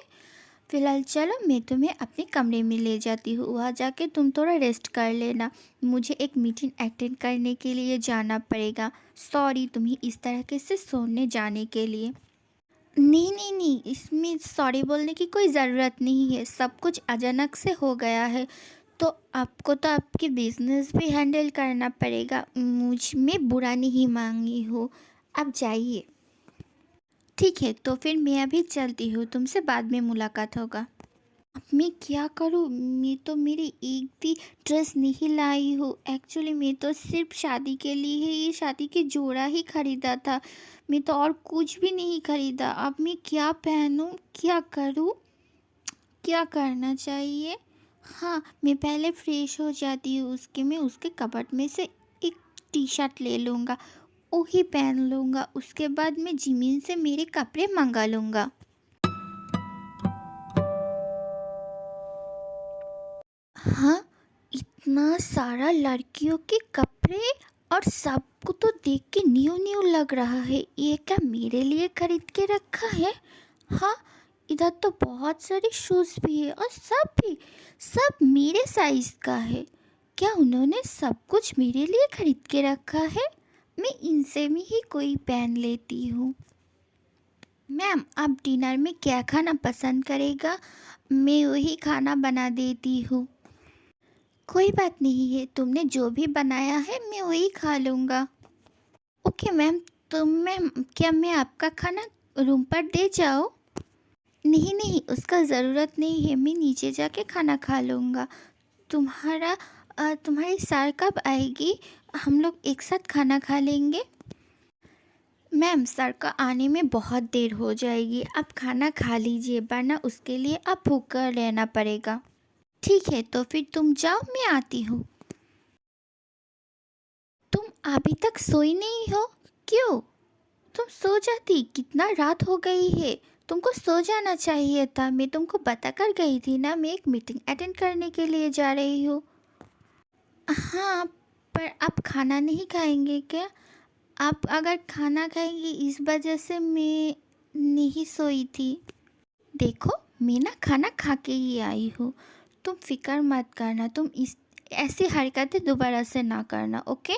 फ़िलहाल चलो, मैं तुम्हें अपने कमरे में ले जाती हूँ, वहाँ जाके तुम थोड़ा रेस्ट कर लेना। मुझे एक मीटिंग अटेंड करने के लिए जाना पड़ेगा। सॉरी तुम्हें इस तरह से सोने जाने के लिए। नहीं नहीं नहीं, इसमें सॉरी बोलने की कोई ज़रूरत नहीं है, सब कुछ अचानक से हो गया है। तो आपको तो आपकी बिजनेस भी हैंडल करना पड़ेगा, मुझ में बुरा नहीं मांगी हूँ। आप जाइए। ठीक है, तो फिर मैं अभी चलती हूँ, तुमसे बाद में मुलाकात होगा। अब मैं क्या करूँ? मैं तो मेरी एक भी ड्रेस नहीं लाई हूँ। एक्चुअली मैं तो सिर्फ शादी के लिए ही ये शादी के जोड़ा ही खरीदा था। मैं तो और कुछ भी नहीं खरीदा। अब मैं क्या पहनूँ, क्या करूँ, क्या करना चाहिए? हाँ, मैं पहले फ्रेश हो जाती हूँ, उसके मैं उसके कबर्ड में से एक टी शर्ट ले लूँगा, वही पहन लूँगा। उसके बाद मैं जिमिन से मेरे कपड़े मंगा लूँगा। हाँ, इतना सारा लड़कियों के कपड़े, और सबको तो देख के न्यू न्यू लग रहा है। ये क्या मेरे लिए खरीद के रखा है? हाँ, इधर तो बहुत सारे शूज़ भी है, और सब मेरे साइज़ का है। क्या उन्होंने सब कुछ मेरे लिए खरीद के रखा है? मैं इनसे भी ही कोई पहन लेती हूँ। मैम, आप डिनर में क्या खाना पसंद करेगा? मैं वही खाना बना देती हूँ। कोई बात नहीं है, तुमने जो भी बनाया है मैं वही खा लूँगा। ओके मैम, तो मैम क्या मैं आपका खाना रूम पर दे जाऊँ? नहीं नहीं, उसका ज़रूरत नहीं है, मैं नीचे जाके खाना खा लूँगा। तुम्हारी सार कब आएगी? हम लोग एक साथ खाना खा लेंगे। मैम, सर का आने में बहुत देर हो जाएगी, आप खाना खा लीजिए, वरना उसके लिए आप भूखा रहना पड़ेगा। ठीक है, तो फिर तुम जाओ, मैं आती हूँ। तुम अभी तक सोई नहीं हो? क्यों? तुम सो जाती, कितना रात हो गई है। तुमको सो जाना चाहिए था, मैं तुमको बता कर गई थी ना, मैं एक मीटिंग अटेंड करने के लिए जा रही हूँ। हाँ, पर आप खाना नहीं खाएंगे क्या? आप अगर खाना खाएंगे, इस वजह से मैं नहीं सोई थी। देखो, मैं ना खाना खा के ही आई हूँ, तुम फिक्र मत करना। तुम इस ऐसी हरकतें दोबारा से ना करना, ओके?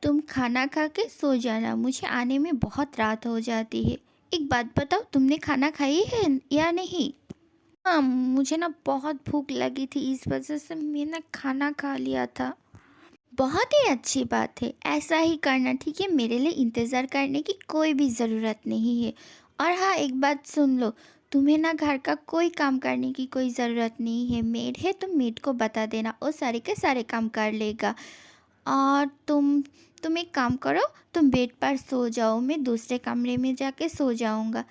तुम खाना खा के सो जाना, मुझे आने में बहुत रात हो जाती है। एक बात बताओ, तुमने खाना खाई है या नहीं? हाँ, मुझे ना बहुत भूख लगी थी, इस वजह से मैंने खाना खा लिया था। बहुत ही अच्छी बात है, ऐसा ही करना, ठीक है? मेरे लिए इंतज़ार करने की कोई भी ज़रूरत नहीं है। और हाँ, एक बात सुन लो, तुम्हें ना घर का कोई काम करने की कोई ज़रूरत नहीं है। मेड है, तुम मेड को बता देना, वो सारे के सारे काम कर लेगा। और तुम एक काम करो, तुम बेड पर सो जाओ, मैं दूसरे कमरे में जाके सो जाऊंगा।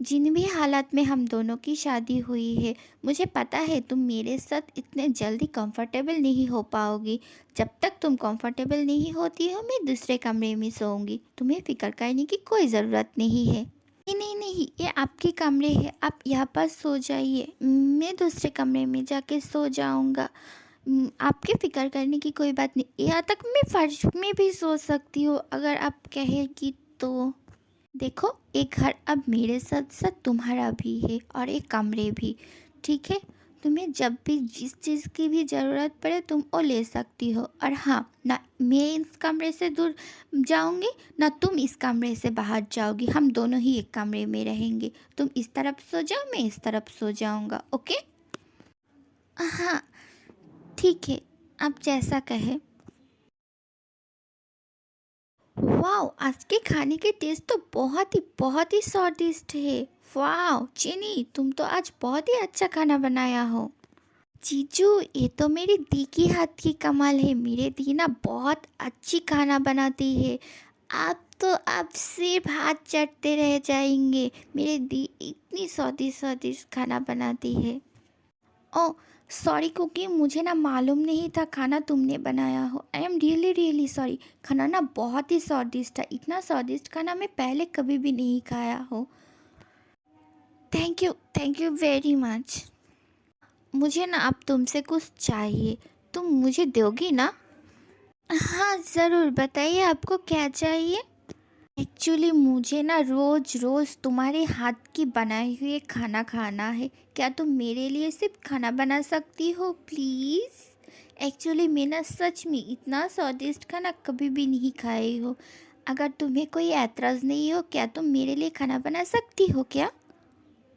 जिन भी हालात में हम दोनों की शादी हुई है, मुझे पता है तुम मेरे साथ इतने जल्दी कंफर्टेबल नहीं हो पाओगी। जब तक तुम कंफर्टेबल नहीं होती हो, मैं दूसरे कमरे में सोऊंगी, तुम्हें फिक्र करने की कोई ज़रूरत नहीं है। नहीं नहीं नहीं, ये आपके कमरे है, आप यहाँ पर सो जाइए, मैं दूसरे कमरे में जाके सो जाऊंगा। आपके फ़िक्र करने की कोई बात नहीं, यहाँ तक मैं फ़र्श में भी सो सकती हूँ अगर आप कहेगी तो। देखो, एक घर अब मेरे साथ साथ तुम्हारा भी है, और एक कमरे भी, ठीक है? तुम्हें जब भी जिस चीज़ की भी ज़रूरत पड़े तुम वो ले सकती हो। और हाँ, ना मैं इस कमरे से दूर जाऊंगी, ना तुम इस कमरे से बाहर जाओगी, हम दोनों ही एक कमरे में रहेंगे। तुम इस तरफ सो जाओ, मैं इस तरफ सो जाऊंगा, ओके? हाँ, ठीक है, आप जैसा कहें। वाह, आज के खाने के टेस्ट तो बहुत ही स्वादिष्ट है। वाह चीनी, तुम तो आज बहुत ही अच्छा खाना बनाया हो। जीजू, ये तो मेरी दी की हाथ की कमाल है, मेरे दी ना बहुत अच्छी खाना बनाती है। आप सिर्फ हाथ चटते रह जाएंगे, मेरे दी इतनी स्वादिष्ट स्वादिष्ट खाना बनाती है। ओह, सॉरी कुकी, मुझे ना मालूम नहीं था खाना तुमने बनाया हो। I am really really sorry. खाना ना बहुत ही स्वादिष्ट है, इतना स्वादिष्ट खाना मैं पहले कभी भी नहीं खाया हो। Thank you very much. मुझे ना अब तुमसे कुछ चाहिए, तुम मुझे दोगी ना? हाँ ज़रूर, बताइए आपको क्या चाहिए। एक्चुअली मुझे ना रोज़ रोज़ तुम्हारे हाथ की बनाई हुई खाना खाना है। क्या तुम मेरे लिए सिर्फ खाना बना सकती हो प्लीज़? एक्चुअली मैं ना सच में इतना स्वादिष्ट खाना कभी भी नहीं खाई हो। अगर तुम्हें कोई ऐतराज़ नहीं हो, क्या तुम मेरे लिए खाना बना सकती हो क्या?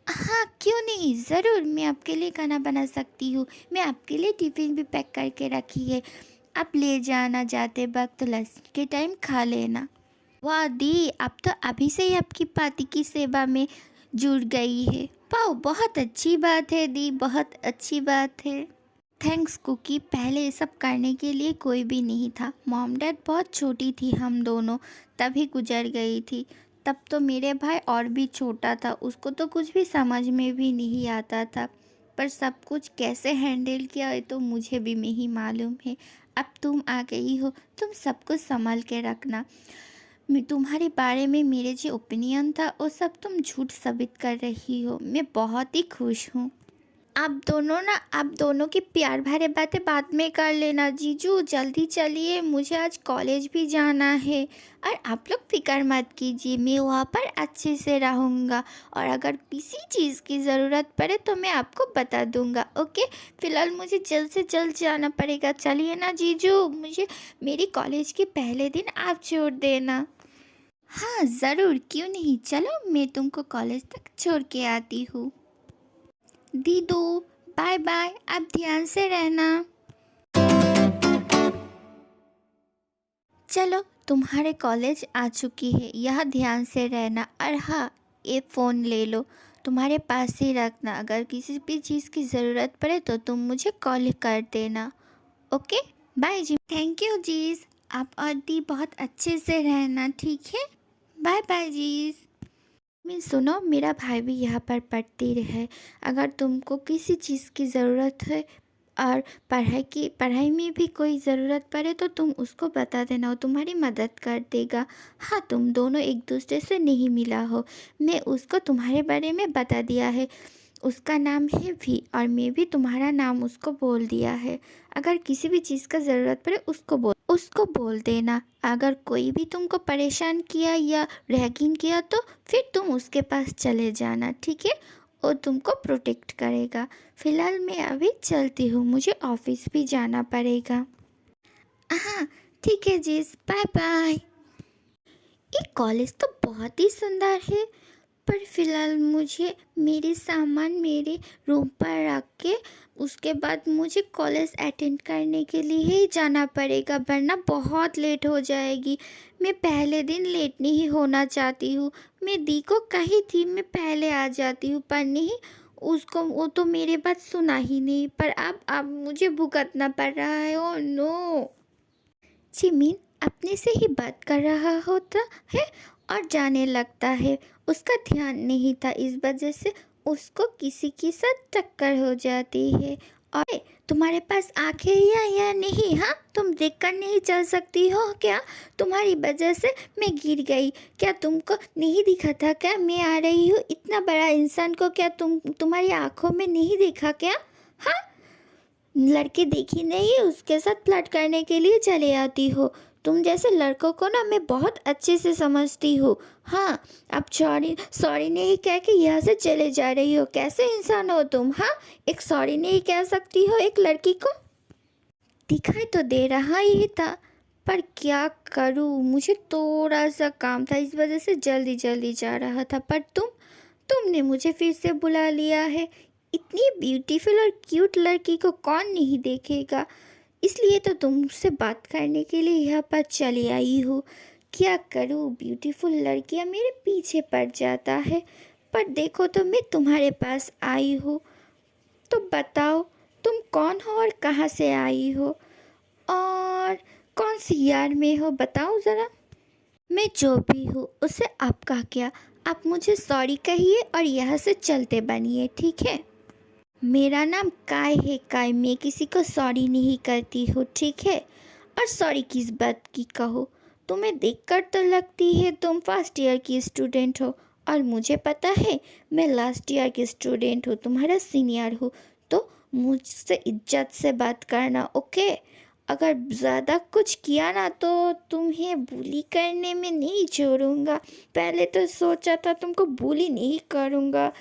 हाँ क्यों नहीं, ज़रूर मैं आपके लिए खाना बना सकती हूँ। मैं आपके लिए टिफ़िन भी पैक करके रखी है, आप ले जाना, जाते वक्त लंच के टाइम खा लेना। वाह दी, आप तो अभी से ही आपकी पति की सेवा में जुड़ गई है। वाह, बहुत अच्छी बात है दी, बहुत अच्छी बात है। थैंक्स कुकी, पहले ये सब करने के लिए कोई भी नहीं था। मॉम डैड बहुत छोटी थी, हम दोनों तभी गुजर गई थी। तब तो मेरे भाई और भी छोटा था, उसको तो कुछ भी समझ में भी नहीं आता था। पर सब कुछ कैसे हैंडल किया ये तो मुझे भी नहीं मालूम है। अब तुम आ गई हो, तुम सब कुछ संभाल के रखना। मैं तुम्हारे बारे में मेरे जो ओपिनियन था वो सब तुम झूठ साबित कर रही हो। मैं बहुत ही खुश हूँ। आप दोनों की प्यार भरे बातें बाद में कर लेना। जीजू जल्दी चलिए, मुझे आज कॉलेज भी जाना है। और आप लोग फिक्र मत कीजिए, मैं वहाँ पर अच्छे से रहूँगा। और अगर किसी चीज़ की ज़रूरत पड़े तो मैं आपको बता दूँगा, ओके। फ़िलहाल मुझे जल्द से जल्द जाना पड़ेगा, चलिए ना जीजू। मुझे मेरी कॉलेज के पहले दिन आप छोड़ देना। हाँ ज़रूर, क्यों नहीं, चलो मैं तुमको कॉलेज तक छोड़ के आती हूँ। दीदू बाय बाय, आप ध्यान से रहना। चलो तुम्हारे कॉलेज आ चुकी है, यह ध्यान से रहना। और हाँ, ये फ़ोन ले लो, तुम्हारे पास ही रखना। अगर किसी भी चीज़ की ज़रूरत पड़े तो तुम मुझे कॉल कर देना, ओके। बाय जी। थैंक यू जीस, आप और दी बहुत अच्छे से रहना, ठीक है। बाय बाय जीस। मैं सुनो, मेरा भाई भी यहाँ पर पढ़ती है। अगर तुमको किसी चीज़ की ज़रूरत है और पढ़ाई में भी कोई ज़रूरत पड़े तो तुम उसको बता देना, वो तुम्हारी मदद कर देगा। हाँ, तुम दोनों एक दूसरे से नहीं मिला हो, मैं उसको तुम्हारे बारे में बता दिया है। उसका नाम है भी और मैं भी तुम्हारा नाम उसको बोल दिया है। अगर किसी भी चीज़ का ज़रूरत पड़े उसको बोल देना। अगर कोई भी तुमको परेशान किया या रैगिंग किया तो फिर तुम उसके पास चले जाना, ठीक है। वो तुमको प्रोटेक्ट करेगा। फ़िलहाल मैं अभी चलती हूँ, मुझे ऑफिस भी जाना पड़ेगा। हाँ ठीक है जी, बाय बाय। ये कॉलेज तो बहुत ही सुंदर है, पर फिलहाल मुझे मेरे सामान मेरे रूम पर रख के उसके बाद मुझे कॉलेज अटेंड करने के लिए ही जाना पड़ेगा, वरना बहुत लेट हो जाएगी। मैं पहले दिन लेट नहीं होना चाहती हूँ। मैं दी को कही थी मैं पहले आ जाती हूँ, पर नहीं, उसको वो तो मेरी बात सुना ही नहीं। पर अब मुझे भुगतना पड़ रहा है। Oh no. जिमिन अपने से ही बात कर रहा होता है और जाने लगता है। उसका ध्यान नहीं था, इस वजह से उसको किसी के साथ टक्कर हो जाती है। और तुम्हारे पास आंखें हैं या नहीं? हाँ, तुम देखकर नहीं चल सकती हो क्या? तुम्हारी वजह से मैं गिर गई। क्या तुमको नहीं दिखा था क्या मैं आ रही हूँ? इतना बड़ा इंसान को क्या तुम्हारी आंखों में नहीं देखा क्या? हाँ, लड़के देखी नहीं उसके साथ फ्लर्ट करने के लिए चले आती हो। तुम जैसे लड़कों को ना मैं बहुत अच्छे से समझती हूँ। हाँ, अब सॉरी सॉरी नहीं कह के यहाँ से चले जा रही हो। कैसे इंसान हो तुम? हाँ, एक सॉरी नहीं कह सकती हो एक लड़की को? दिखाई तो दे रहा ही था, पर क्या करूँ, मुझे थोड़ा सा काम था, इस वजह से जल्दी जल्दी जा रहा था। पर तुमने मुझे फिर से बुला लिया है। इतनी ब्यूटीफुल और क्यूट लड़की को कौन नहीं देखेगा, इसलिए तो तुमसे बात करने के लिए यहाँ पर चली आई हूँ। क्या करूँ, ब्यूटीफुल लड़कियाँ मेरे पीछे पड़ जाता है। पर देखो तो मैं तुम्हारे पास आई हूँ, तो बताओ तुम कौन हो और कहाँ से आई हो और कौन सी यार में हो, बताओ ज़रा। मैं जो भी हूँ उससे आपका क्या, आप मुझे सॉरी कहिए और यहाँ से चलते बनिए, ठीक है। मेरा नाम काय है, काय, मैं किसी को सॉरी नहीं करती हूँ, ठीक है। और सॉरी किस बात की कहो, तुम्हें देखकर तो लगती है तुम फर्स्ट ईयर की स्टूडेंट हो, और मुझे पता है मैं लास्ट ईयर की स्टूडेंट हूँ, तुम्हारा सीनियर हूँ। तो मुझसे इज्जत से बात करना, ओके? अगर ज़्यादा कुछ किया ना तो तुम्हें bully करने में नहीं छोड़ूंगा। पहले तो सोचा था तुमको bully नहीं करूँगा,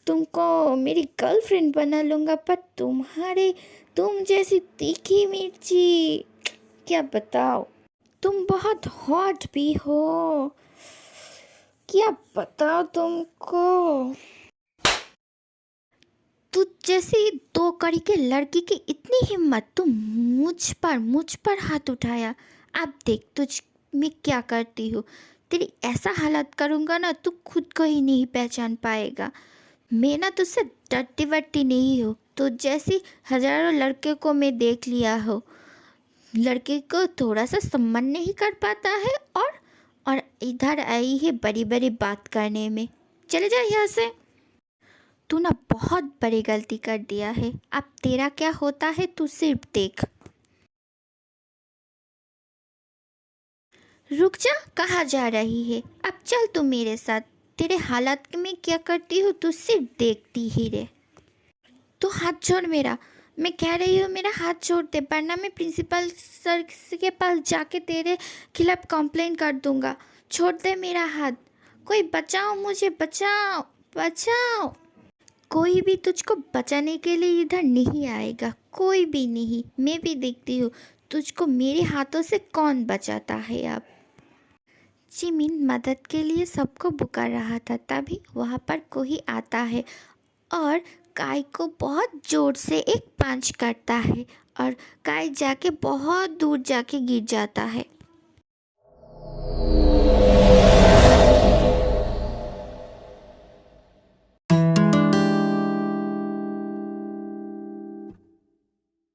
तुमको मेरी गर्लफ्रेंड बना लूँगा, पर तुम जैसी तीखी मिर्ची, क्या बताओ। तुम बहुत हॉट भी हो, क्या बताओ तुमको। तुझ जैसी दो कड़ी के लड़की की इतनी हिम्मत, तुम मुझ पर हाथ उठाया। अब देख तुझ मैं क्या करती हूँ। तेरी ऐसा हालत करूँगा ना तू खुद को ही नहीं पहचान पाएगा। मैं ना तुझसे डरती वरती नहीं हूँ। तुझ जैसी हजारों लड़के को मैं देख लिया हो। लड़के को थोड़ा सा सम्मान नहीं कर पाता है और इधर आई है बड़ी बड़ी बात करने में। चले जा यहाँ से। तू ना बहुत बड़ी गलती कर दिया है। अब तेरा क्या होता है तू सिर्फ देख। रुक जा, कहाँ जा रही है? अब चल तू मेरे साथ। तेरे हालात में क्या करती हूँ तू सिर्फ देखती ही रहे। तू हाथ छोड़ मेरा। मैं कह रही हूँ मेरा हाथ छोड़ दे, वरना मैं प्रिंसिपल सर के पास जाके तेरे खिलाफ कंप्लेन कर दूँगा। छोड़ दे मेरा हाथ। कोई बचाओ मुझे, बचाओ बचाओ। कोई भी तुझको बचाने के लिए इधर नहीं आएगा, कोई भी नहीं। मैं भी देखती हूँ तुझको मेरे हाथों से कौन बचाता है अब। जिमिन मदद के लिए सबको पुकार रहा था, तभी वहाँ पर कोई आता है और काय को बहुत ज़ोर से एक पंच करता है और काय जाके बहुत दूर जाके गिर जाता है।